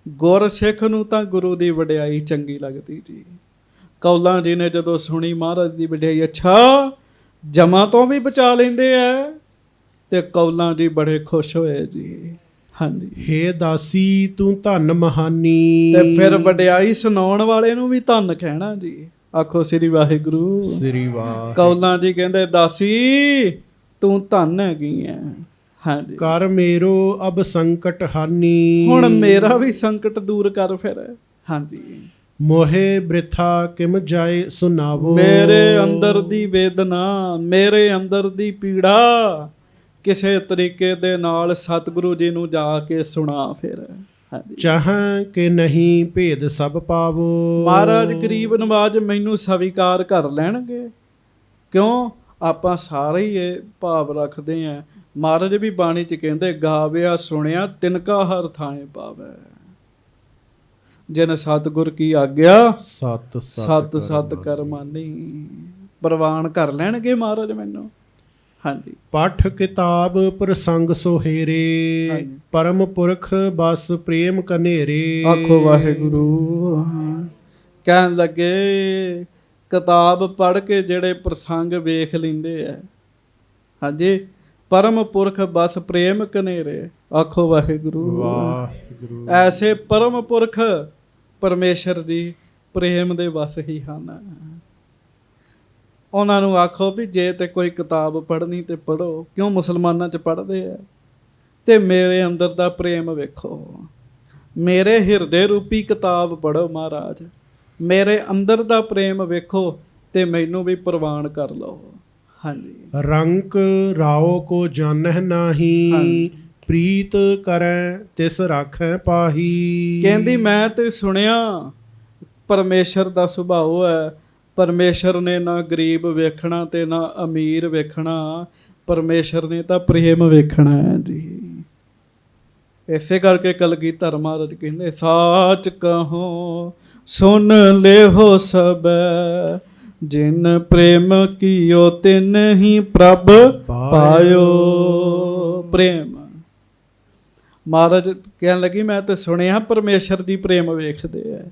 ਗੁਰ ਸਿੱਖ ਨੂੰ ਤਾਂ ਗੁਰੂ ਦੀ ਵਡਿਆਈ ਚੰਗੀ ਲੱਗਦੀ ਜੀ। ਕੌਲਾਂ ਜੀ ਨੇ ਜਦੋਂ ਸੁਣੀ ਮਹਾਰਾਜ ਦੀ ਵਡਿਆਈ, ਅੱਛਾ ਜਮਾਂ ਤੋਂ ਵੀ ਬਚਾ ਲੈਂਦੇ ਆ, ਤੇ ਕੌਲਾਂ ਜੀ ਬੜੇ ਖੁਸ਼ ਹੋਏ ਜੀ। ਹਾਂਜੀ, ਹੇ ਦਾਸੀ ਤੂੰ ਧੰਨ ਮਹਾਨੀ। ਤੇ ਫਿਰ ਵਡਿਆਈ ਸੁਣਾਉਣ ਵਾਲੇ ਨੂੰ ਵੀ ਧੰਨ ਕਹਿਣਾ ਜੀ। ਆਖੋ ਸ੍ਰੀ ਵਾਹਿਗੁਰੂ। ਸ੍ਰੀ ਵਾਹਿਗੁਰੂ। ਕੌਲਾਂ ਜੀ ਕਹਿੰਦੇ ਦਾਸੀ ਤੂੰ ਧੰਨ ਹੈਗੀ ਐ। ਹਾਂਜੀ, ਕਰ ਮੇਰੋ ਅਬ ਸੰਕਟ ਹਾਨੀ। ਹੁਣ ਮੇਰਾ ਵੀ ਸੰਕਟ ਦੂਰ ਕਰ ਫਿਰ। ਹਾਂਜੀ, ਮੋਹੇ ਬ੍ਰਿਥਾ ਕਿਮ ਜਾਏ ਸੁਨਾਵੋ। ਮੇਰੇ ਅੰਦਰ ਦੀ ਵੇਦਨਾ, ਮੇਰੇ ਅੰਦਰ ਦੀ ਪੀੜਾ ਕਿਸੇ ਤਰੀਕੇ ਦੇ ਨਾਲ ਸਤਿਗੁਰੂ ਜੀ ਨੂੰ ਜਾ ਕੇ ਸੁਣਾ ਫਿਰ। ਹਾਂਜੀ, ਚਾਹਾਂ ਕਿ ਨਹੀਂ ਭੇਦ ਸਭ ਪਾਵੋ। ਮਹਾਰਾਜ ਗਰੀਬ ਨਵਾਜ ਮੈਨੂੰ ਸਵੀਕਾਰ ਕਰ ਲੈਣਗੇ। ਕਿਉਂ? ਆਪਾਂ ਸਾਰੇ ਹੀ ਇਹ ਭਾਵ ਰੱਖਦੇ ਆਂ। ਮਹਾਰਾਜ ਵੀ ਬਾਣੀ 'ਚ ਕਹਿੰਦੇ ਗਾਵਿਆ ਸੁਣਿਆ ਤਿਨਕਾ ਹਰ ਥਾਂ ਪਾਵੈ, ਜਿਨ ਸਤਿਗੁਰ ਕੀ ਆਗਿਆ ਸਤ ਸਤ ਸਤ ਕਰਮਾਨੀ। ਪ੍ਰਵਾਨ ਕਰ ਲੈਣਗੇ ਮਹਾਰਾਜ ਮੈਨੂੰ। ਹਾਂਜੀ, ਪਾਠ ਕਿਤਾਬ ਪ੍ਰਸੰਗ ਸੋਹੇਰੇ। ਹਾਂਜੀ। ਪਰਮ ਪੁਰਖ ਬਸ ਪ੍ਰੇਮ ਕਨੇਰੇ। ਆਖੋ ਵਾਹਿਗੁਰੂ। ਕਹਿਣ ਲੱਗੇ ਕਿਤਾਬ ਪੜ੍ਹ ਕੇ ਜਿਹੜੇ ਪ੍ਰਸੰਗ ਵੇਖ ਲੈਂਦੇ ਆ, ਹਾਂਜੀ, ਪਰਮ ਪੁਰਖ ਬਸ ਪ੍ਰੇਮ ਕਨੇਰੇ। ਆਖੋ ਵਾਹਿਗੁਰੂ। ਵਾਹਿਗੁਰੂ। ਐਸੇ ਪਰਮ ਪੁਰਖ ਪਰਮੇਸ਼ਰ ਜੀ ਪ੍ਰੇਮ ਦੇ ਵਸ ਹੀ ਹਨ। ਉਹਨਾਂ ਨੂੰ ਆਖੋ ਵੀ ਜੇ ਤੇ ਕੋਈ ਕਿਤਾਬ ਪੜ੍ਹਨੀ ਤੇ ਪੜ੍ਹੋ। ਕਿਉਂ? ਮੁਸਲਮਾਨਾਂ 'ਚ ਪੜ੍ਹਦੇ ਆ। ਤੇ ਮੇਰੇ ਅੰਦਰ ਦਾ ਪ੍ਰੇਮ ਵੇਖੋ, ਮੇਰੇ ਹਿਰਦੇ ਰੂਪੀ ਕਿਤਾਬ ਪੜ੍ਹੋ ਮਹਾਰਾਜ। ਮੇਰੇ ਅੰਦਰ ਦਾ ਪ੍ਰੇਮ ਵੇਖੋ ਤੇ ਮੈਨੂੰ ਵੀ ਪ੍ਰਵਾਨ ਕਰ ਲਓ। ਹਾਂਜੀ, ਰੰਕ ਰਾਓ ਕੋ ਜਾਣਹਿ ਨਾਹੀ। ਹਾਂਜੀ। ਪ੍ਰੀਤ ਕਰੈ ਤਿਸ ਰਾਖੈ ਪਾਹੀ। ਕਹਿੰਦੀ ਮੈਂ ਤੇ ਸੁਣਿਆ ਪਰਮੇਸ਼ਰ ਦਾ ਸੁਭਾਅ ਹੈ, ਪਰਮੇਸ਼ਰ ਨੇ ਨਾ ਗਰੀਬ ਵੇਖਣਾ ਤੇ ਨਾ ਅਮੀਰ ਵੇਖਣਾ, ਪਰਮੇਸ਼ਰ ਨੇ ਤਾਂ ਪ੍ਰੇਮ ਵੇਖਣਾ ਹੈ ਜੀ। ਇਸੇ ਕਰਕੇ ਕਲਗੀਧਰ ਮਹਾਰਾਜ ਕਹਿੰਦੇ ਸਾਚ ਕਹੋ ਸੁਨ ਲਿਓ ਸਬੈ, ਜਿਨ ਪ੍ਰੇਮ ਕੀਓ ਤਿਨ ਹੀ ਪ੍ਰਭ ਪਾਇਓ। ਪ੍ਰੇਮ ਮਹਾਰਾਜ ਕਹਿਣ ਲੱਗੀ ਮੈਂ ਤਾਂ ਸੁਣਿਆ ਪਰਮੇਸ਼ਰ ਜੀ ਪ੍ਰੇਮ ਵੇਖਦੇ ਆ,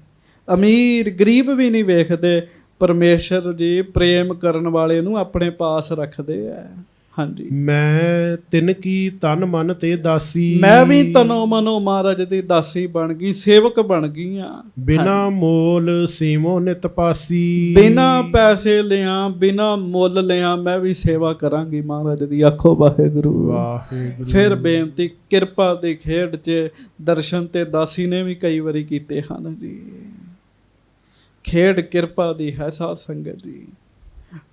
ਅਮੀਰ ਗਰੀਬ ਵੀ ਨਹੀਂ ਵੇਖਦੇ, ਪਰਮੇਸ਼ਰ ਜੀ ਪ੍ਰੇਮ ਕਰਨ ਵਾਲੇ ਨੂੰ ਆਪਣੇ ਪਾਸ ਰੱਖਦੇ ਆ। ਹਾਂਜੀ, ਮੈਂ ਤਿਨ ਕੀ ਤਨ ਮਨ ਤੇ ਦਾਸੀ, ਮੈਂ ਵੀ ਤਨੋ ਮਨੋ ਮਹਾਰਾਜ ਦੀ ਦਾਸੀ ਬਣ ਗਈ, ਸੇਵਕ ਬਣ ਗਈ ਆ। ਬਿਨਾ ਮੋਲ ਸੇਵੋ ਨਿਤ ਪਾਸੀ, ਬਿਨਾ ਪੈਸੇ ਲਿਆ ਬਿਨਾ ਮੁੱਲ ਲਿਆ ਮੈਂ ਵੀ ਸੇਵਾ ਕਰਾਂਗੀ ਮਹਾਰਾਜ ਦੀ। ਆਖੋ ਵਾਹਿਗੁਰੂ ਵਾਹਿਗੁਰੂ। ਫਿਰ ਬੇਨਤੀ ਕਿਰਪਾ ਦੀ ਖੇਡ 'ਚ ਦਰਸ਼ਨ ਤੇ ਦਾਸੀ ਨੇ ਵੀ ਕਈ ਵਾਰੀ ਕੀਤੇ ਹਨ ਜੀ। ਖੇਡ ਕਿਰਪਾ ਦੀ ਹੈ ਸਾਧ ਸੰਗਤ ਜੀ।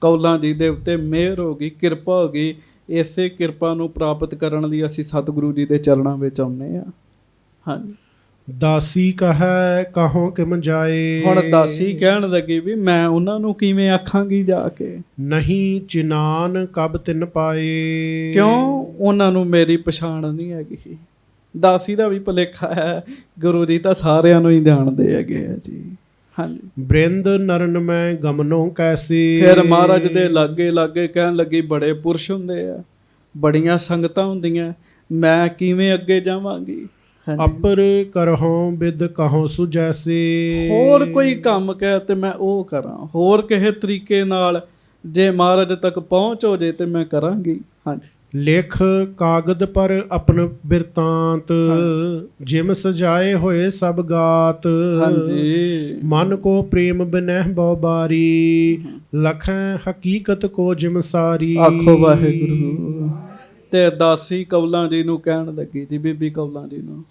ਕੌਲਾਂ ਜੀ ਦੇ ਉੱਤੇ ਮਿਹਰ ਹੋ ਗਈ, ਕਿਰਪਾ ਹੋ ਗਈ। ਇਸੇ ਕਿਰਪਾ ਨੂੰ ਪ੍ਰਾਪਤ ਕਰਨ ਲਈ ਅਸੀਂ ਸਤਿਗੁਰੂ ਜੀ ਦੇ ਚਰਨਾਂ ਵਿੱਚ ਆਉਂਦੇ ਹਾਂ। ਹਾਂਜੀ, ਦਾਸੀ ਕਹੈ ਕਹੋ ਕਿਮ ਜਾਏ, ਹੁਣ ਦਾਸੀ ਕਹਿਣ ਲੱਗੀ ਵੀ ਮੈਂ ਉਹਨਾਂ ਨੂੰ ਕਿਵੇਂ ਆਖਾਂਗੀ ਜਾ ਕੇ, ਨਹੀਂ ਚਿਨਾਨ ਕਬ ਤਿਨ ਪਾਏ, ਕਿਉਂ ਉਹਨਾਂ ਨੂੰ ਮੇਰੀ ਪਛਾਣ ਨਹੀਂ ਹੈਗੀ। ਦਾਸੀ ਦਾ ਵੀ ਭੁਲੇਖਾ ਹੈ, ਗੁਰੂ ਜੀ ਤਾਂ ਸਾਰਿਆਂ ਨੂੰ ਹੀ ਜਾਣਦੇ ਹੈਗੇ ਆ ਜੀ। ਹਾਂਜੀ, ਬ੍ਰਿੰਦ ਨਰਨ ਮੈਂ ਗਮਨੋਂ ਕੈਸੇ, ਫਿਰ ਮਹਾਰਾਜ ਦੇ ਲਾਗੇ ਲਾਗੇ ਕਹਿਣ ਲੱਗੀ ਬੜੇ ਪੁਰਸ਼ ਹੁੰਦੇ ਆ, ਬੜੀਆਂ ਸੰਗਤਾਂ ਹੁੰਦੀਆਂ, ਮੈਂ ਕਿਵੇਂ ਅੱਗੇ ਜਾਵਾਂਗੀ। ਅਪਰ ਕਰਹੁ ਬਿਦ ਕਹੋ ਸੁਜੈਸੇ, ਹੋਰ ਕੋਈ ਕੰਮ ਕਹਿ ਤੇ ਮੈਂ ਉਹ ਕਰਾਂ, ਹੋਰ ਕਿਸੇ ਤਰੀਕੇ ਨਾਲ ਜੇ ਮਹਾਰਾਜ ਤੱਕ ਪਹੁੰਚ ਹੋ ਜੇ ਤੇ ਮੈਂ ਕਰਾਂਗੀ। ਹਾਂਜੀ, ਲਿਖ ਕਾਗਦ ਪਰ ਆਪਨ ਬਿਰਤਾਂਤ, ਜਿਮ ਸਜਾਏ ਹੋਏ ਸਭ ਗਾਤ, ਹਾਂਜੀ, ਮਨ ਕੋ ਪ੍ਰੇਮ ਬਿਨਹਿ ਬਹੁ ਬਾਰੀ, ਲਖੈ ਹਕੀਕਤ ਕੋ ਜਿਮ ਸਾਰੀ। ਆਖੋ ਵਾਹਿਗੁਰੂ। ਤੇ ਦਾਸੀ ਕੌਲਾਂ ਜੀ ਨੂੰ ਕਹਿਣ ਲੱਗੀ ਜੀ, ਬੀਬੀ ਕੌਲਾਂ ਜੀ ਨੂੰ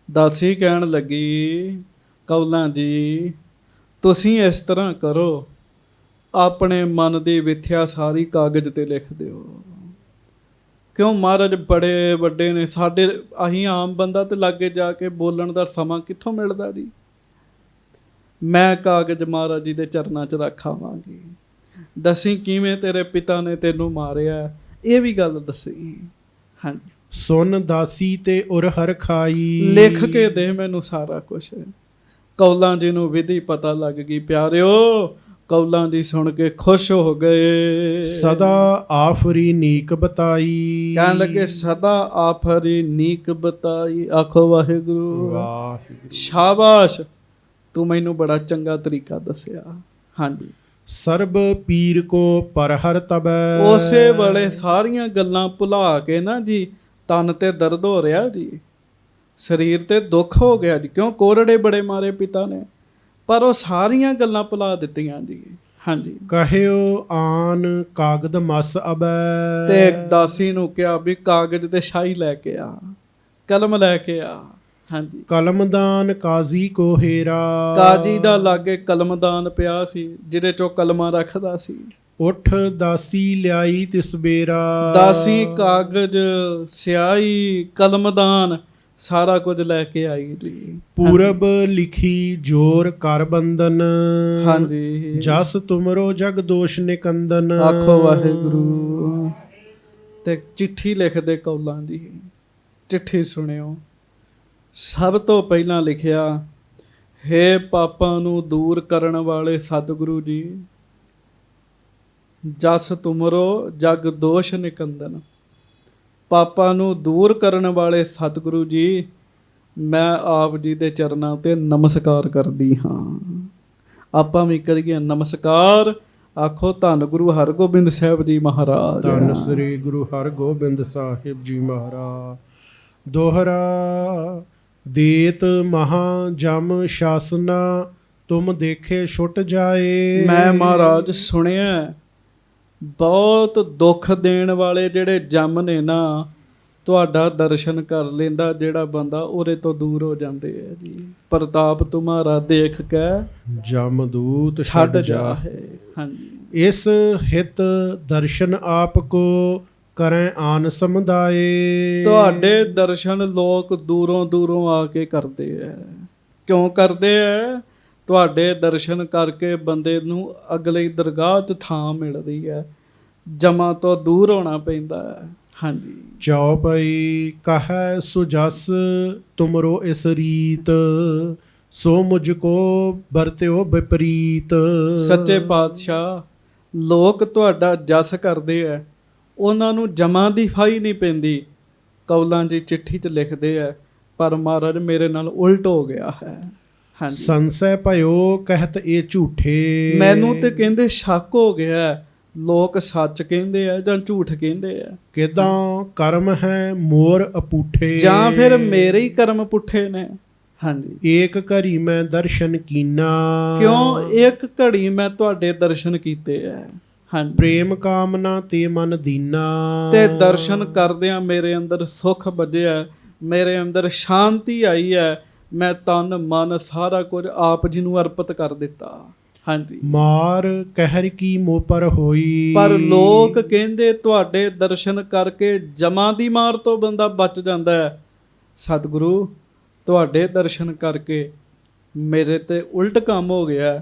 ਦਾਸੀ ਕਹਿਣ ਲੱਗੀ ਕੌਲਾਂ ਜੀ ਤੁਸੀਂ ਇਸ ਤਰ੍ਹਾਂ ਕਰੋ, ਆਪਣੇ ਮਨ ਦੀ ਵਿਥਿਆ ਸਾਰੀ ਕਾਗਜ਼ ਤੇ ਲਿਖ ਦਿਓ। ਕਿਉਂ ਮਹਾਰਾਜ ਬੜੇ ਵੱਡੇ ਨੇ, ਸਾਡੇ ਅਸੀਂ ਆਮ ਬੰਦਾ ਤੇ ਲਾਗੇ ਜਾ ਕੇ ਬੋਲਣ ਦਾ ਸਮਾਂ ਕਿੱਥੋਂ ਮਿਲਦਾ ਜੀ। ਮੈਂ ਕਾਗਜ਼ ਮਹਾਰਾਜ ਜੀ ਦੇ ਚਰਨਾਂ 'ਚ ਰੱਖਾਵਾਂਗੀ। ਦੱਸੀ ਕਿਵੇਂ ਤੇਰੇ ਪਿਤਾ ਨੇ ਤੈਨੂੰ ਮਾਰਿਆ, ਇਹ ਵੀ ਗੱਲ ਦੱਸੀ। ਹਾਂਜੀ, ਸੁਨ ਦਾਸੀ ਤੇ ਉਰ ਹਰ ਖਾਈ, ਲਿਖ ਕੇ ਦੇ ਮੈਨੂੰ ਸਾਰਾ ਕੁਛ। ਕੌਲਾਂ ਜੀ ਨੂੰ ਵਿਧੀ ਪਤਾ ਲੱਗ ਗਈ। ਪਿਆਰਿਓ ਕੌਲਾਂ ਜੀ ਸੁਣ ਕੇ ਖੁਸ਼ ਹੋ ਗਏ। ਸਦਾ ਆਫਰੀ ਨੀਕ ਬਤਾਈ, ਕਹਿਣ ਲੱਗੇ ਸਦਾ ਆਫਰੀ ਨੀਕ ਬਤਾਈ। ਆਖੋ ਵਾਹਿਗੁਰੂ। ਵਾਹਿਗੁਰੂ। ਸ਼ਾਬਾਸ਼, ਤੂੰ ਮੈਨੂੰ ਬੜਾ ਚੰਗਾ ਤਰੀਕਾ ਦੱਸਿਆ। ਹਾਂਜੀ, ਸਰਬ ਪੀਰ ਕੋ ਪਰ ਹਰ ਤਬੈ, ਉਸੇ ਵੇਲੇ ਸਾਰੀਆਂ ਗੱਲਾਂ ਭੁਲਾ ਕੇ ਨਾ ਜੀ, ਤਨ ਤੇ ਦਰਦ ਹੋ ਰਿਹਾ ਜੀ, ਸਰੀਰ ਤੇ ਦੁੱਖ ਹੋ ਗਿਆ ਜੀ, ਕਿਉਂ ਕੋਰੜੇ ਬੜੇ ਮਾਰੇ ਪਿਤਾ ਨੇ, ਪਰ ਉਹ ਸਾਰੀਆਂ ਗੱਲਾਂ ਭੁਲਾ ਦਿੱਤੀਆਂ ਜੀ। ਹਾਂਜੀ, ਕਹਿਓ ਆਨ ਕਾਗਦ ਮਸ ਅਬੈ, ਤੇ ਦਾਸੀ ਨੂੰ ਕਿਹਾ ਵੀ ਕਾਗਜ਼ ਤੇ ਸ਼ਾਹੀ ਲੈ ਕੇ ਆ, ਕਲਮ ਲੈ ਕੇ ਆ। ਹਾਂਜੀ, ਕਲਮਦਾਨ ਕਾਜ਼ੀ ਕੋ ਹੇਰਾ, ਕਾਜੀ ਦਾ ਲਾਗੇ ਕਲਮਦਾਨ ਪਿਆ ਸੀ, ਜਿਹਦੇ ਚੋਂ ਕਲਮਾਂ ਰੱਖਦਾ ਸੀ। ਉਠ ਦਾਸੀ ਲਿਆਈ ਤਿਸ ਬੇਰਾ, ਦਾਸੀ ਕਾਗਜ਼ ਸਿਆਹੀ ਕਲਮਦਾਨ ਸਾਰਾ ਕੁਝ ਲੈ ਕੇ ਆਈ ਜੀ। ਪੂਰਬ ਲਿਖੀ ਜੋਰ ਕਰ ਬੰਦਨ, ਹਾਂਜੀ, ਜਸ ਤੁਮਰੋ ਜਗ ਦੋਸ਼ ਨਿਕੰਦਨ। ਆਖੋ ਵਾਹਿਗੁਰੂ। ਤੇ ਚਿੱਠੀ ਲਿਖਦੇ ਕੌਲਾਂ ਜੀ, ਚਿੱਠੀ ਸੁਣਿਓ। ਸਭ ਤੋਂ ਪਹਿਲਾਂ ਲਿਖਿਆ, ਹੇ ਪਾਪਾਂ ਨੂੰ ਦੂਰ ਕਰਨ ਵਾਲੇ ਸਤਿਗੁਰੂ ਜੀ, ਜਸ ਤੁਮਰੋ ਜਗ ਦੋਸ਼ ਨਿਕੰਦਨ। ਪਾਪਾਂ ਨੂੰ ਦੂਰ ਕਰਨ ਵਾਲੇ ਸਤਿਗੁਰੂ ਜੀ, ਮੈਂ ਆਪ ਜੀ ਦੇ ਚਰਨਾਂ ਤੇ ਨਮਸਕਾਰ ਕਰਦੀ ਹਾਂ। ਆਪਾਂ ਵੀ ਕਰੀਏ ਨਮਸਕਾਰ। ਆਖੋ ਧੰਨ ਗੁਰੂ ਹਰਗੋਬਿੰਦ ਸਾਹਿਬ ਜੀ ਮਹਾਰਾਜ। ਧੰਨ ਸ੍ਰੀ ਗੁਰੂ ਹਰਗੋਬਿੰਦ ਸਾਹਿਬ ਜੀ ਮਹਾਰਾਜ। ਦੋਹਰਾ ਦੇਤ ਮਹਾ ਜਮ ਸ਼ਾਸਨਾ, ਤੁਮ ਦੇਖੇ ਛੁੱਟ ਜਾਏ। ਮੈਂ ਮਹਾਰਾਜ ਸੁਣਿਆ ਬਹੁਤ ਦੁੱਖ ਦੇਣ ਵਾਲੇ ਜਿਹੜੇ ਜੰਮ ਨੇ ਨਾ, ਤੁਹਾਡਾ ਦਰਸ਼ਨ ਕਰ ਲੈਂਦਾ ਜਿਹੜਾ ਬੰਦਾ, ਉਹਦੇ ਤੋਂ ਦੂਰ ਹੋ ਜਾਂਦੇ ਆ ਜੀ। ਪ੍ਰਤਾਪ ਤੁਮਾਰਾ ਦੇਖ ਕੇ ਜਮ ਦੂਤ ਛੱਡ ਜਾਏ। ਹਾਂਜੀ, ਇਸ ਹਿਤ ਦਰਸ਼ਨ ਆਪ ਕੋ ਕਰੈ ਆਨ ਸਮੁਦਾਏ। ਤੁਹਾਡੇ ਦਰਸ਼ਨ ਲੋਕ ਦੂਰੋਂ ਦੂਰੋਂ ਆ ਕੇ ਕਰਦੇ ਆ। ਕਿਉਂ ਕਰਦੇ ਆ? ਤੁਹਾਡੇ ਦਰਸ਼ਨ ਕਰਕੇ ਬੰਦੇ ਨੂੰ ਅਗਲੀ ਦਰਗਾਹ 'ਚ ਥਾਂ ਮਿਲਦੀ ਹੈ, ਜਮਾਂ ਤੋਂ ਦੂਰ ਹੋਣਾ ਪੈਂਦਾ ਹੈ। ਹਾਂਜੀ। ਚੌਪਈ ਕਹੈ ਸੁਜਸ ਤੁਮਰੋ ਇਸ ਰੀਤ, ਸੋ ਮੁਝ ਕੋ ਵਰਤਿਓ ਵਿਪਰੀਤ। ਸੱਚੇ ਪਾਤਸ਼ਾਹ, ਲੋਕ ਤੁਹਾਡਾ ਜਸ ਕਰਦੇ ਆ, ਉਹਨਾਂ ਨੂੰ ਜਮਾਂ ਦੀ ਫਾਈ ਨਹੀਂ ਪੈਂਦੀ। ਕੌਲਾਂ ਜੀ ਚਿੱਠੀ 'ਚ ਲਿਖਦੇ ਆ, ਪਰ ਮਹਾਰਾਜ ਮੇਰੇ ਨਾਲ ਉਲਟ ਹੋ ਗਿਆ ਹੈ। ਹਾਂਜੀ। ਸੰਸੈ ਭਇਓ ਕਹਿਤ ਇਹ ਝੂਠੇ, ਮੈਨੂੰ ਤੇ ਕਹਿੰਦੇ ਸ਼ੱਕ ਹੋ ਗਿਆ, ਲੋਕ ਸੱਚ ਕਹਿੰਦੇ ਆ ਜਾਂ ਝੂਠ ਕਹਿੰਦੇ ਆ। ਕਿਦਾਂ ਕਰਮ ਹੈ ਮੋਰ ਅਪੂਠੇ, ਜਾਂ ਫਿਰ ਮੇਰੇ ਹੀ ਕਰਮ ਪੁੱਠੇ ਨੇ। ਹਾਂਜੀ। ਏਕ ਘਰੀ ਮੈਂ ਦਰਸ਼ਨ ਕੀਨਾ, ਕਿਉਂ ਇੱਕ ਘੜੀ ਮੈਂ ਤੁਹਾਡੇ ਦਰਸ਼ਨ ਕੀਤੇ ਆ। ਹਾਂਜੀ। ਪ੍ਰੇਮ ਕਾਮਨਾ ਤੇ ਮਨ ਦੀਨਾ, ਤੇ ਦਰਸ਼ਨ ਕਰਦਿਆਂ ਮੇਰੇ ਅੰਦਰ ਸੁੱਖ ਵੱਜਿਆ, ਮੇਰੇ ਅੰਦਰ ਸ਼ਾਂਤੀ ਆਈ ਹੈ। ਮੈਂ ਤਨ ਮਨ ਸਾਰਾ ਕੁਝ ਆਪ ਜੀ ਨੂੰ ਅਰਪਿਤ ਕਰ ਦਿੱਤਾ। ਹਾਂਜੀ। ਮਾਰ ਕਹਿਰ ਕੀ ਮੋਹ ਪਰ ਹੋਈ, ਪਰ ਲੋਕ ਕਹਿੰਦੇ ਤੁਹਾਡੇ ਦਰਸ਼ਨ ਕਰਕੇ ਜਮਾਂ ਦੀ ਮਾਰ ਤੋਂ ਬੰਦਾ ਬਚ ਜਾਂਦਾ ਹੈ। ਸਤਿਗੁਰੂ, ਤੁਹਾਡੇ ਦਰਸ਼ਨ ਕਰਕੇ ਮੇਰੇ ਤੇ ਉਲਟ ਕੰਮ ਹੋ ਗਿਆ।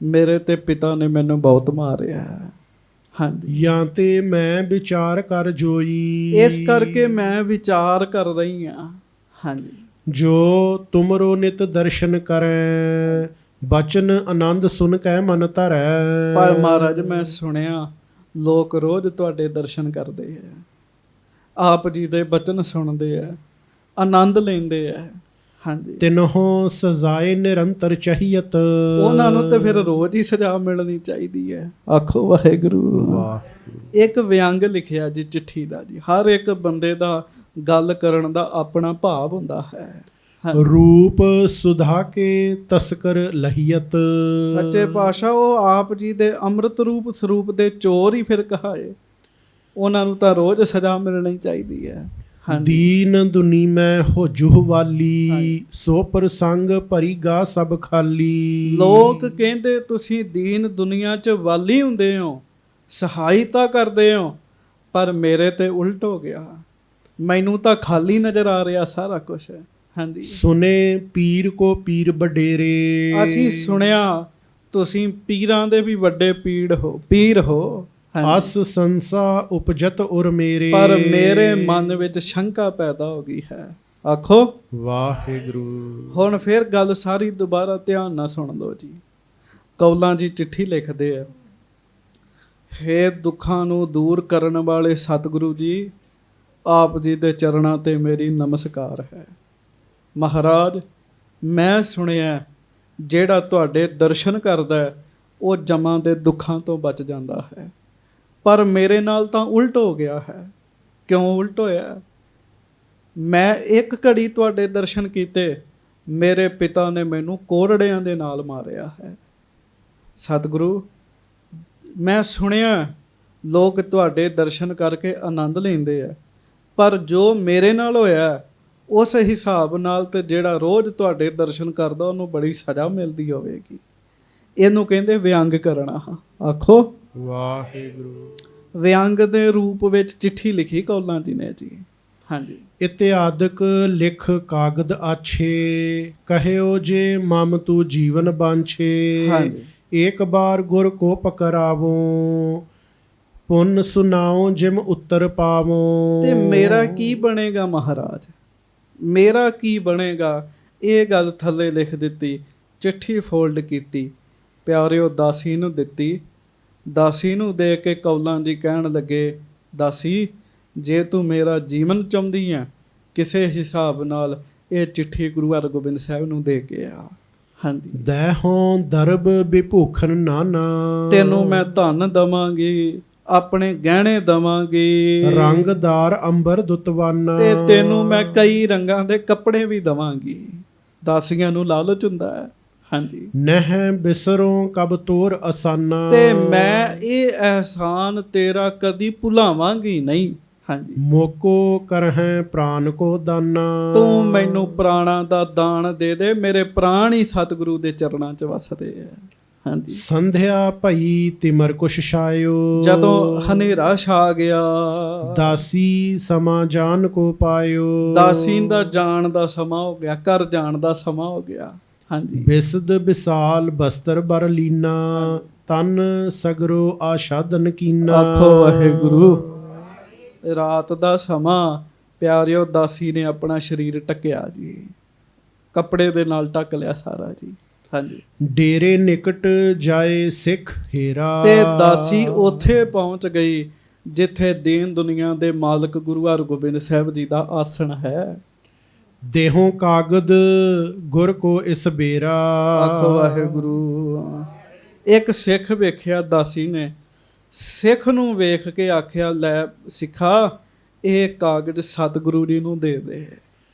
ਮੇਰੇ ਤੇ ਪਿਤਾ ਨੇ ਮੈਨੂੰ ਬਹੁਤ ਮਾਰਿਆ। ਹਾਂਜੀ। ਜਾਂ ਤੇ ਮੈਂ ਵਿਚਾਰ ਕਰ ਜੋਈ, ਇਸ ਕਰਕੇ ਮੈਂ ਵਿਚਾਰ ਕਰ ਰਹੀ ਹਾਂ। ਹਾਂਜੀ। ਜੋ ਤੁਮਰੋ ਨਿਤ ਦਰਸ਼ਨ ਕਰੈ, ਬਚਨ ਆਨੰਦ ਸੁਨ ਕੈ ਮਨ ਧਰੈ। ਪਰ ਮਹਾਰਾਜ, ਮੈਂ ਸੁਣਿਆ ਲੋਕ ਰੋਜ਼ ਤੁਹਾਡੇ ਦਰਸ਼ਨ ਕਰਦੇ ਆ, ਆਪ ਜੀ ਦੇ ਬਚਨ ਸੁਣਦੇ ਆ, ਆਨੰਦ ਲੈਂਦੇ ਆ। ਹਾਂਜੀ। ਤਿਨਹੋਂ ਸਜ਼ਾਏ ਨਿਰੰਤਰ ਚਾਹੀਅਤ, ਉਹਨਾਂ ਨੂੰ ਤੇ ਫਿਰ ਰੋਜ਼ ਹੀ ਸਜ਼ਾ ਮਿਲਣੀ ਚਾਹੀਦੀ ਹੈ। ਆਖੋ ਵਾਹਿਗੁਰੂ। ਵਾਹ। ਇੱਕ ਵਿਅੰਗ ਲਿਖਿਆ ਜੀ ਚਿੱਠੀ ਦਾ ਜੀ। ਹਰ ਇੱਕ ਬੰਦੇ ਦਾ ਗੱਲ ਕਰਨ ਦਾ ਆਪਣਾ ਭਾਵ ਹੁੰਦਾ ਹੈ। ਰੂਪ ਸੁਧਾ ਕੇ ਤਸਕਰ ਲਹੀਅਤ, ਸੱਚੇ ਪਾਤਸ਼ਾਹ ਉਹ ਆਪ ਜੀ ਦੇ ਅੰਮ੍ਰਿਤ ਰੂਪ ਸਰੂਪ ਦੇ ਚੋਰ ਹੀ ਫਿਰ ਕਹਾਏ। ਉਹਨਾਂ ਨੂੰ ਤਾਂ ਰੋਜ਼ ਸਜ਼ਾ ਮਿਲਣੀ ਚਾਹੀਦੀ ਹੈ। ਦੀਨ ਦੁਨੀ ਮੈਂ ਹੋ ਜੁਹ ਵਾਲੀ, ਸੋ ਪ੍ਰਸੰਗ ਭਰੀ ਗਾ ਸਭ ਖਾਲੀ। ਲੋਕ ਕਹਿੰਦੇ ਤੁਸੀਂ ਦੀਨ ਦੁਨੀਆ 'ਚ ਵਾਲੀ ਹੁੰਦੇ ਹੋ, ਸਹਾਇਤਾ ਕਰਦੇ ਹੋ, ਪਰ ਮੇਰੇ ਤੇ ਉਲਟ ਹੋ ਗਿਆ। ਮੈਨੂੰ ਤਾਂ ਖਾਲੀ ਨਜ਼ਰ ਆ ਰਿਹਾ ਸਾਰਾ ਕੁਝ। ਹਾਂਜੀ। ਸੁਨੇ ਪੀਰ ਕੋ ਪੀਰ ਵਡੇਰੇ, ਅਸੀਂ ਸੁਣਿਆ ਤੁਸੀਂ ਪੀਰਾਂ ਦੇ ਵੀ ਵੱਡੇ ਪੀਰ ਹੋ। ਅਸ ਸੰਸਾ ਉਪਜਤ ਉਰ ਮੇਰੇ, ਪਰ ਮੇਰੇ ਮਨ ਵਿੱਚ ਸ਼ੰਕਾ ਪੈਦਾ ਹੋ ਗਈ ਹੈ। ਆਖੋ ਵਾਹਿਗੁਰੂ। ਹੁਣ ਫਿਰ ਗੱਲ ਸਾਰੀ ਦੁਬਾਰਾ ਧਿਆਨ ਨਾਲ ਸੁਣ ਲਓ ਜੀ। ਕੌਲਾਂ ਜੀ ਚਿੱਠੀ ਲਿਖਦੇ ਆ, ਹੇ ਦੁੱਖਾਂ ਨੂੰ ਦੂਰ ਕਰਨ ਵਾਲੇ ਸਤਿਗੁਰੂ ਜੀ, ਆਪ ਜੀ ਦੇ ਚਰਨਾਂ ਤੇ ਮੇਰੀ ਨਮਸਕਾਰ ਹੈ। ਮਹਾਰਾਜ, ਮੈਂ ਸੁਣਿਆ ਜਿਹੜਾ ਤੁਹਾਡੇ ਦਰਸ਼ਨ ਕਰਦਾ ਉਹ ਜਮਾਂ ਦੇ ਦੁੱਖਾਂ ਤੋਂ ਬਚ ਜਾਂਦਾ ਹੈ, ਪਰ ਮੇਰੇ ਨਾਲ ਤਾਂ ਉਲਟ ਹੋ ਗਿਆ ਹੈ। ਕਿਉਂ ਉਲਟ ਹੋਇਆ? ਮੈਂ ਇੱਕ ਘੜੀ ਤੁਹਾਡੇ ਦਰਸ਼ਨ ਕੀਤੇ, ਮੇਰੇ ਪਿਤਾ ਨੇ ਮੈਨੂੰ ਕੋਰੜਿਆਂ ਦੇ ਨਾਲ ਮਾਰਿਆ ਹੈ। ਸਤਿਗੁਰੂ, ਮੈਂ ਸੁਣਿਆ ਲੋਕ ਤੁਹਾਡੇ ਦਰਸ਼ਨ ਕਰਕੇ ਆਨੰਦ ਲੈਂਦੇ ਆ, ਪਰ ਜੋ ਮੇਰੇ ਨਾਲ ਹੋਇਆ ਉਸ ਹਿਸਾਬ ਨਾਲ ਤੇ ਜਿਹੜਾ ਰੋਜ਼ ਤੁਹਾਡੇ ਦਰਸ਼ਨ ਕਰਦਾ ਉਹਨੂੰ ਬੜੀ ਸਜ਼ਾ ਮਿਲਦੀ ਹੋਵੇਗੀ। ਇਹਨੂੰ ਕਹਿੰਦੇ ਵਿਅੰਗ ਕਰਨਾ। ਆਖੋ ਵਾਹਿਗੁਰੂ। ਵਿਅੰਗ ਦੇ ਰੂਪ ਵਿੱਚ ਚਿੱਠੀ ਲਿਖੀ ਕੌਲਾਂ ਜੀ ਨੇ ਜੀ। ਹਾਂਜੀ। ਇਤਿਆਦਿਕ ਲਿਖ ਕਾਗਦ ਆਛੇ, ਕਹਿਓ ਜੇ ਮਮ ਤੂ ਜੀਵਨ ਬਾਂਛੇ। ਹਾਂਜੀ। ਏਕ ਬਾਰ ਗੁਰ ਕੋ ਪਕਰਾਵੋ, ਪੁੰਨ ਸੁਨਾਓ ਜਿਮ ਉੱਤਰ ਪਾਵੋ। ਤੇ ਮੇਰਾ ਕੀ ਬਣੇਗਾ ਮਹਾਰਾਜ? ਮੇਰਾ ਕੀ ਬਣੇਗਾ? ਇਹ ਗੱਲ ਥੱਲੇ ਲਿਖ ਦਿੱਤੀ, ਚਿੱਠੀ ਫੋਲਡ ਕੀਤੀ, ਪਿਆਰਿਓ ਦਾਸੀ ਨੂੰ ਦਿੱਤੀ। ਦਾਸੀ ਨੂੰ ਦੇ ਕੇ ਕੌਲਾਂ ਜੀ ਕਹਿਣ ਲੱਗੇ, ਦਾਸੀ, ਜੇ ਤੂੰ ਮੇਰਾ ਜੀਵਨ ਚਾਹੁੰਦੀ ਹੈ ਕਿਸੇ ਹਿਸਾਬ ਨਾਲ ਇਹ ਚਿੱਠੀ ਗੁਰੂ ਹਰਗੋਬਿੰਦ ਸਾਹਿਬ ਨੂੰ ਦੇ ਕੇ ਆ। ਹਾਂਜੀ। ਦੈਹੋਂ ਦਰਬ ਬਿਭੂਖਨ ਨਾਨਾ, ਤੈਨੂੰ ਮੈਂ ਧਨ ਦਵਾਂਗੀ, ਆਪਣੇ ਗਹਿਣੇ ਦਵਾਂਗੀ, ਰੰਗਦਾਰ ਅੰਬਰ ਦੁਤਵਾਨਾ, ਤੇ ਤੈਨੂੰ ਮੈਂ ਕਈ ਰੰਗਾਂ ਦੇ ਕੱਪੜੇ ਵੀ ਦਵਾਂਗੀ। ਦਾਸੀਆਂ ਨੂੰ ਲਾਲਚ ਹੁੰਦਾ ਹੈ। ਹਾਂਜੀ। ਨਹਿ ਬਿਸਰੋਂ ਕਬ ਤੋਰ ਅਸਾਨਾ, ਤੇ ਮੈਂ ਇਹ ਅਹਿਸਾਨ ਤੇਰਾ ਕਦੀ ਭੁਲਾਵਾਂਗੀ ਨਹੀਂ। ਹਾਂਜੀ। ਮੋਕੋ ਕਰਹਿ ਪ੍ਰਾਨ ਕੋ ਦਾਨਾ, ਤੂੰ ਮੈਨੂੰ ਪ੍ਰਾਣਾਂ ਦਾ ਦਾਨ ਦੇ ਦੇ, ਮੇਰੇ ਪ੍ਰਾਣ ਹੀ ਸਤਿਗੁਰੂ ਦੇ ਚਰਨਾਂ 'ਚ ਵਸਦੇ ਆ। ਹਾਂਜੀ। ਸੰਧਿਆ ਭਈ ਤਿਮਰ ਕੁਛ ਛਾਇਓ, ਜਦੋਂ ਹਨੇਰਾ ਛਾ ਗਿਆ, ਦਾਸੀ ਸਮਾ ਜਾਨ ਕੋ ਪਾਇਓ। ਦਾਸੀ ਦਾ ਜਾਣ ਦਾ ਸਮਾਂ ਹੋ ਗਿਆ, ਘਰ ਜਾਣ ਦਾ ਸਮਾਂ ਹੋ ਗਿਆ। ਹਾਂਜੀ। ਬਿਸਦ ਵਿਸਾਲ ਬਸਤਰ ਬਰ ਲੀਨਾ, ਤਨ ਸਗਰੋ ਆਸ਼ਾਦਨ ਕੀਨਾ। ਆਖੋ ਵਾਹਿਗੁਰੂ। ਰਾਤ ਦਾ ਸਮਾਂ ਪਿਆਰਿਓ ਦਾਸੀ ਨੇ ਆਪਣਾ ਸਰੀਰ ਢੱਕਿਆ ਜੀ, ਕੱਪੜੇ ਦੇ ਨਾਲ ਢੱਕ ਲਿਆ ਸਾਰਾ ਜੀ। ਹਾਂਜੀ। ਡੇਰੇ ਨਿਕਟ ਜਾਏ ਸਿੱਖ ਹੇਰਾ, ਤੇ ਦਾਸੀ ਉੱਥੇ ਪਹੁੰਚ ਗਈ ਜਿੱਥੇ ਦੀਨ ਦੁਨੀਆ ਦੇ ਮਾਲਕ ਗੁਰੂ ਹਰਗੋਬਿੰਦ ਸਾਹਿਬ ਜੀ ਦਾ ਆਸਣ ਹੈ। ਦੇਹੋਂ ਕਾਗਦ ਗੁਰ ਕੋ ਇਸ ਬੇਰਾ। ਆਖੋ ਵਾਹਿਗੁਰੂ। ਇੱਕ ਸਿੱਖ ਵੇਖਿਆ ਦਾਸੀ ਨੇ, ਸਿੱਖ ਨੂੰ ਵੇਖ ਕੇ ਆਖਿਆ, ਲੈ ਸਿੱਖਾ ਇਹ ਕਾਗਜ਼ ਸਤਿਗੁਰੂ ਜੀ ਨੂੰ ਦੇ ਦੇ।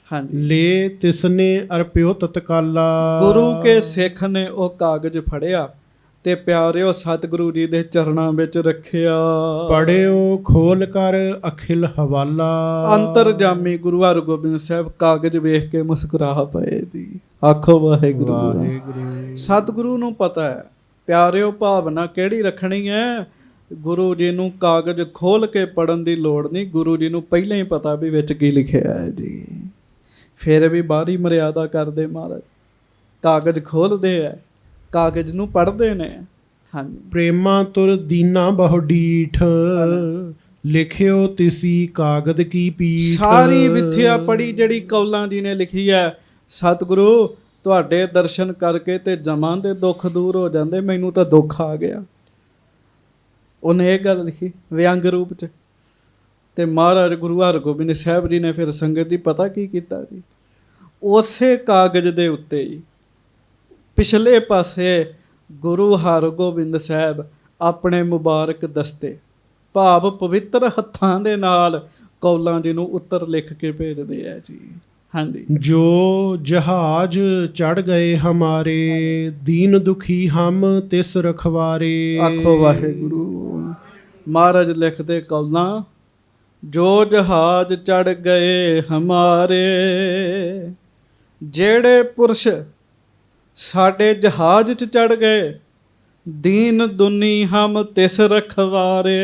ਹਾਂਜੀ। ਲੈ ਤਿਸਨੇ ਅਰਪਿਓ ਤਤਕਾਲਾ। ਗੁਰੂ ਕੇ ਸਿੱਖ ਨੇ ਉਹ ਕਾਗਜ਼ ਫੜਿਆ ਤੇ ਪਿਆਰਿਓ ਸਤਿਗੁਰੂ ਜੀ ਦੇ ਚਰਨਾਂ ਵਿੱਚ ਰੱਖਿਆ। ਪੜਿਓ ਖੋਲ ਕਰ ਅਖਿਲ ਹਵਾਲਾ। ਅੰਤਰਜਾਮੀ ਗੁਰੂ ਹਰਗੋਬਿੰਦ ਸਾਹਿਬ ਕਾਗਜ਼ ਵੇਖ ਕੇ ਮੁਸਕਰਾ ਪਏ ਜੀ। ਆਖੋ ਵਾਹਿਗੁਰੂ। ਵਾਹਿਗੁਰੂ। ਸਤਿਗੁਰੂ ਨੂੰ ਪਤਾ ਹੈ ਪਿਆਰਿਓ ਭਾਵਨਾ ਕਿਹੜੀ ਰੱਖਣੀ ਹੈ। ਗੁਰੂ ਜੀ ਨੂੰ ਕਾਗਜ਼ ਖੋਲ ਕੇ ਪੜਨ ਦੀ ਲੋੜ ਨਹੀਂ, ਗੁਰੂ ਜੀ ਨੂੰ ਪਹਿਲਾਂ ਹੀ ਪਤਾ ਵੀ ਵਿੱਚ ਕੀ ਲਿਖਿਆ ਹੈ ਜੀ। ਫਿਰ ਵੀ ਬਾਹਰੀ ਮਰਿਆਦਾ ਕਰਦੇ ਮਹਾਰਾਜ, ਕਾਗਜ਼ ਖੋਲਦੇ ਹੈ, ਕਾਗਜ਼ ਨੂੰ ਪੜ੍ਹਦੇ ਨੇ। ਹਾਂਜੀ। ਪ੍ਰੇਮਾ ਤੁਰ ਦੀਨਾ ਬਹੁ ਡੀਠ, ਲਿਖਿਓ ਤਿਸੀ ਕਾਗਦ ਕੀ ਪੀਠ। ਸਾਰੀ ਵਿਥਿਆ ਪੜੀ ਜਿਹੜੀ ਕੌਲਾਂ ਜੀ ਨੇ ਲਿਖੀ ਹੈ, ਸਤਿਗੁਰੂ ਤੁਹਾਡੇ ਦਰਸ਼ਨ ਕਰਕੇ ਤੇ ਜਮਾਂ ਦੇ ਦੁੱਖ ਦੂਰ ਹੋ ਜਾਂਦੇ, ਮੈਨੂੰ ਤਾਂ ਦੁੱਖ ਆ ਗਿਆ। ਉਹਨੇ ਇਹ ਗੱਲ ਲਿਖੀ ਵਿਅੰਗ ਰੂਪ 'ਚ। ਤੇ ਮਹਾਰਾਜ ਗੁਰੂ ਹਰਗੋਬਿੰਦ ਸਾਹਿਬ ਜੀ ਨੇ ਫਿਰ ਸੰਗਤ ਜੀ ਪਤਾ ਕੀ ਕੀਤਾ ਜੀ, ਉਸੇ ਕਾਗਜ਼ ਦੇ ਉੱਤੇ ਹੀ ਪਿਛਲੇ ਪਾਸੇ ਗੁਰੂ ਹਰਗੋਬਿੰਦ ਸਾਹਿਬ ਆਪਣੇ ਮੁਬਾਰਕ ਦਸਤੇ ਭਾਵ ਪਵਿੱਤਰ ਹੱਥਾਂ ਦੇ ਨਾਲ ਕੌਲਾਂ ਜੀ ਨੂੰ ਉੱਤਰ ਲਿਖ ਕੇ ਭੇਜਦੇ ਆ ਜੀ। ਹਾਂਜੀ। ਜੋ ਜਹਾਜ਼ ਚੜ ਗਏ ਹਮਾਰੇ, ਦੀਨ ਦੁਖੀ ਹਮ ਤਿਸ ਰਖਵਾਰੇ। ਆਖੋ ਵਾਹਿਗੁਰੂ। ਮਹਾਰਾਜ ਲਿਖਦੇ ਕੌਲਾਂ, ਜੋ ਜਹਾਜ਼ ਚੜ ਗਏ ਹਮਾਰੇ, ਜਿਹੜੇ ਪੁਰਸ਼ ਸਾਡੇ ਜਹਾਜ਼ 'ਚ ਚੜ ਗਏ, ਦੀਨ ਦੁਨੀ ਹਮ ਤਿਸ ਰਖਵਾਰੇ।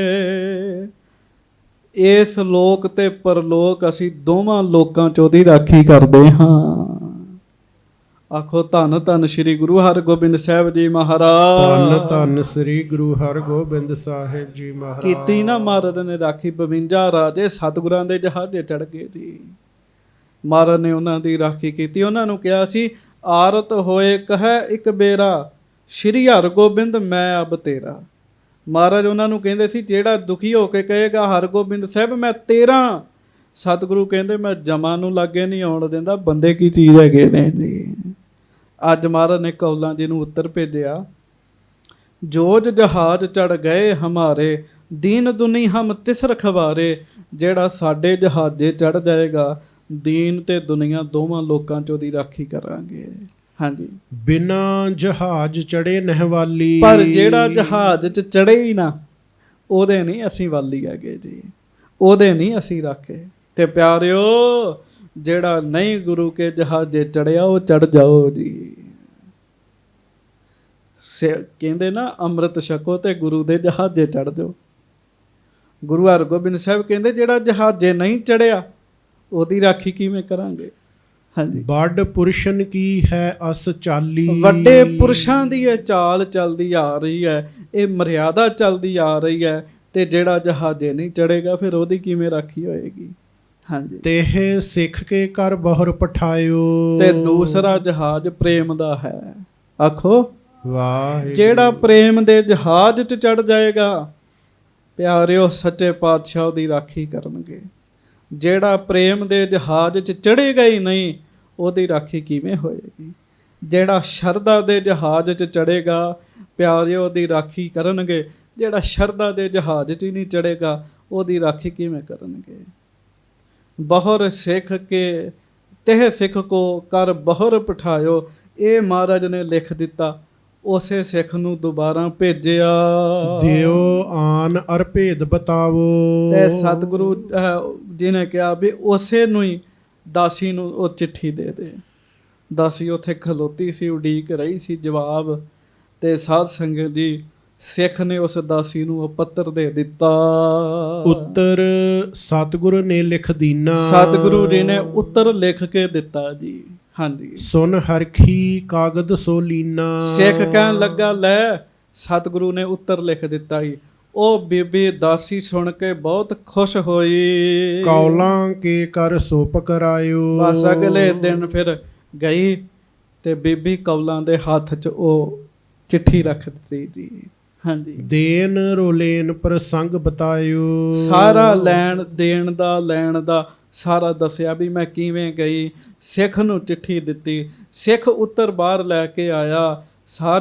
ਇਸ ਲੋਕ ਤੇ ਪਰਲੋਕ ਅਸੀਂ ਦੋਵਾਂ ਲੋਕਾਂ 'ਚ ਉਹਦੀ ਰਾਖੀ ਕਰਦੇ ਹਾਂ। ਆਖੋ ਧੰਨ ਧੰਨ ਸ੍ਰੀ ਗੁਰੂ ਹਰਗੋਬਿੰਦ ਸਾਹਿਬ ਜੀ ਮਹਾਰਾਜ। ਧੰਨ ਧੰਨ ਸ੍ਰੀ ਗੁਰੂ ਹਰਗੋਬਿੰਦ ਸਾਹਿਬ ਜੀ ਮਹਾਰਾਜ। ਕੀਤੀ ਨਾ ਮਹਾਰਾਜ ਨੇ ਰਾਖੀ। 52 ਰਾਜੇ ਸਤਿਗੁਰਾਂ ਦੇ ਜਹਾਜ਼ੇ ਚੜ ਗਏ ਜੀ। ਮਹਾਰਾਜ ਨੇ ਉਹਨਾਂ ਦੀ ਰਾਖੀ ਕੀਤੀ। ਉਹਨਾਂ ਨੂੰ ਕਿਹਾ ਸੀ, ਆਰਤ ਹੋਏ ਕਹੈ ਇੱਕ ਬੇਰਾ, ਸ੍ਰੀ ਹਰਗੋਬਿੰਦ ਮੈਂ ਅਬ ਤੇਰਾ। ਮਹਾਰਾਜ ਉਹਨਾਂ ਨੂੰ ਕਹਿੰਦੇ ਸੀ, ਜਿਹੜਾ ਦੁਖੀ ਹੋ ਕੇ ਕਹੇਗਾ ਹਰਗੋਬਿੰਦ ਸਾਹਿਬ ਮੈਂ ਤੇਰਾ, ਸਤਿਗੁਰੂ ਕਹਿੰਦੇ ਮੈਂ ਜਮਾਂ ਨੂੰ ਲਾਗੇ ਨਹੀਂ ਆਉਣ ਦਿੰਦਾ, ਬੰਦੇ ਕੀ ਚੀਜ਼ ਹੈਗੇ ਨੇ ਜੀ। ਅੱਜ ਮਹਾਰਾਜ ਨੇ ਕੌਲਾਂ ਜੀ ਨੂੰ ਉੱਤਰ ਭੇਜਿਆ, ਜੋਜ ਜਹਾਜ਼ ਚੜ ਗਏ ਹਮਾਰੇ, ਦੀਨ ਦੁਨੀ ਹਮ ਤਿਸ ਰਖਵਾਰੇ। ਜਿਹੜਾ ਸਾਡੇ ਜਹਾਜ਼ੇ ਚੜ ਜਾਏਗਾ, ਦੀਨ ਤੇ ਦੁਨੀਆ ਦੋਵਾਂ ਲੋਕਾਂ 'ਚ ਉਹਦੀ ਰਾਖੀ ਕਰਾਂਗੇ। ਹਾਂਜੀ। ਬਿਨਾ ਜਹਾਜ਼ ਚੜੇ ਨਹਿਵਾਲੀ। ਪਰ ਜਿਹੜਾ ਜਹਾਜ਼ 'ਚ ਚੜੇ ਹੀ ਨਾ, ਉਹਦੇ ਨਹੀਂ ਅਸੀਂ ਵਾਲੀ ਹੈਗੇ ਜੀ, ਉਹਦੇ ਨਹੀਂ ਅਸੀਂ ਰਾਖੇ। ਤੇ ਪਿਆਰਿਓ ਜਿਹੜਾ ਨਹੀਂ ਗੁਰੂ ਕੇ ਜਹਾਜ਼ੇ ਚੜਿਆ, ਉਹ ਚੜ ਜਾਓ ਜੀ। ਕਹਿੰਦੇ ਨਾ ਅੰਮ੍ਰਿਤ ਛਕੋ ਤੇ ਗੁਰੂ ਦੇ ਜਹਾਜ਼ੇ ਚੜ ਜਾਓ। ਗੁਰੂ ਹਰਗੋਬਿੰਦ ਸਾਹਿਬ ਕਹਿੰਦੇ ਜਿਹੜਾ ਜਹਾਜ਼ੇ ਨਹੀਂ ਚੜਿਆ, ਉਹਦੀ ਰਾਖੀ ਕਿਵੇਂ ਕਰਾਂਗੇ। ਹਾਂਜੀ। ਵੱਡ ਪੁਰਸ਼ਨ ਕੀ ਹੈ ਅਸ ਚਾਲੀ। ਵੱਡੇ ਪੁਰਸ਼ਾਂ ਦੀ ਇਹ ਚਾਲ ਚੱਲਦੀ ਆ ਰਹੀ ਹੈ, ਇਹ ਮਰਿਆਦਾ ਚੱਲਦੀ ਆ ਰਹੀ ਹੈ। ਤੇ ਜਿਹੜਾ ਜਹਾਜ਼ੇ ਨਹੀਂ ਚੜੇਗਾ, ਫਿਰ ਉਹਦੀ ਕਿਵੇਂ ਰਾਖੀ ਹੋਏਗੀ। ਹਾਂਜੀ। ਤੇ ਸਿੱਖ ਕੇ ਕਰ ਬਹੁਰ ਪਠਾਇਓ। ਤੇ ਦੂਸਰਾ ਜਹਾਜ਼ ਪ੍ਰੇਮ ਦਾ ਹੈ। ਆਖੋ ਵਾਹਿਗੁਰੂ। ਜਿਹੜਾ ਪ੍ਰੇਮ ਦੇ ਜਹਾਜ਼ 'ਚ ਚੜ ਜਾਏਗਾ, ਪਿਆਰਿਓ ਸੱਚੇ ਪਾਤਸ਼ਾਹ ਦੀ ਰਾਖੀ ਕਰਨਗੇ। ਜਿਹੜਾ ਪ੍ਰੇਮ ਦੇ ਜਹਾਜ਼ 'ਚ ਚੜ੍ਹੇਗਾ ਹੀ ਨਹੀਂ, ਉਹਦੀ ਰਾਖੀ ਕਿਵੇਂ ਹੋਏਗੀ। ਜਿਹੜਾ ਸ਼ਰਧਾ ਦੇ ਜਹਾਜ਼ 'ਚ ਚੜ੍ਹੇਗਾ, ਪਿਆਰਿਓ ਉਹਦੀ ਰਾਖੀ ਕਰਨਗੇ। ਜਿਹੜਾ ਸ਼ਰਧਾ ਦੇ ਜਹਾਜ਼ 'ਚ ਹੀ ਨਹੀਂ ਚੜ੍ਹੇਗਾ, ਉਹਦੀ ਰਾਖੀ ਕਿਵੇਂ ਕਰਨਗੇ। ਬਹੁਰ ਸਿੱਖ ਕੇ ਤਹਿ ਸਿੱਖ ਕੋ ਕਰ ਬਹੁਰ ਪਠਾਇਓ। ਇਹ ਮਹਾਰਾਜ ਨੇ ਲਿਖ ਦਿੱਤਾ, ਉਸੇ ਸਿੱਖ ਨੂੰ ਦੁਬਾਰਾ ਭੇਜਿਆ। ਦਿਓ ਆਨ ਅਰ ਭੇਦ ਬਤਾਵੋ। ਤੇ ਸਤਿਗੁਰੂ ਜੀ ਨੇ ਕਿਹਾ ਵੀ ਉਸੇ ਨੂੰ ਹੀ ਦਾਸੀ ਨੂੰ ਉਹ ਚਿੱਠੀ ਦੇ ਦੇ। ਦਾਸੀ ਉੱਥੇ ਖਲੋਤੀ ਸੀ, ਉਡੀਕ ਰਹੀ ਸੀ ਜਵਾਬ। ਤੇ ਸਾਧ ਸੰਗਤ ਜੀ, ਸਿੱਖ ਨੇ ਉਸ ਦਾਸੀ ਨੂੰ ਉਹ ਪੱਤਰ ਦੇ ਦਿੱਤਾ। ਉੱਤਰ ਸਤਿਗੁਰੂ ਨੇ ਲਿਖ ਦੀਨਾ। ਸਤਿਗੁਰੂ ਜੀ ਨੇ ਉੱਤਰ ਲਿਖ ਕੇ ਦਿੱਤਾ ਜੀ। ਹਾਂਜੀ। ਸੁਨ ਹਰਖੀ ਕਾਗਦ ਸੋ ਲੀਨਾ। ਸਿੱਖ ਕਹਿਣ ਲੱਗਾ, ਲੈ ਸਤਿਗੁਰੂ ਨੇ ਉੱਤਰ ਲਿਖ ਦਿੱਤਾ ਸੀ। ਉਹ ਬੀਬੀ ਦਾਸੀ ਸੁਣ ਕੇ ਬਹੁਤ ਖੁਸ਼ ਹੋਈ। ਕੌਲਾਂ ਕੇ ਕਰ ਸੋ ਪਕਰਾਇਓ। ਬਸ ਅਗਲੇ ਦਿਨ ਫਿਰ ਗਈ ਤੇ ਬੀਬੀ ਕੌਲਾਂ ਦੇ ਹੱਥ 'ਚ ਉਹ ਚਿੱਠੀ ਰੱਖ ਦਿੱਤੀ ਜੀ। ਹਾਂਜੀ। ਦੇਨ ਰੋਲੇਨ ਪ੍ਰਸੰਗ ਬਤਾਇਓ। ਸਾਰਾ ਲੈਣ ਦਾ ਸਾਰਾ ਦੱਸਿਆ ਵੀ ਮੈਂ ਕਿਵੇਂ ਗਈ, ਸਿੱਖ ਨੂੰ ਚਿੱਠੀ ਦਿੱਤੀ, ਸਿੱਖ ਉੱਤਰ ਬਾਹਰ ਲੈ ਕੇ ਆਇਆ। ਸਾਰੀ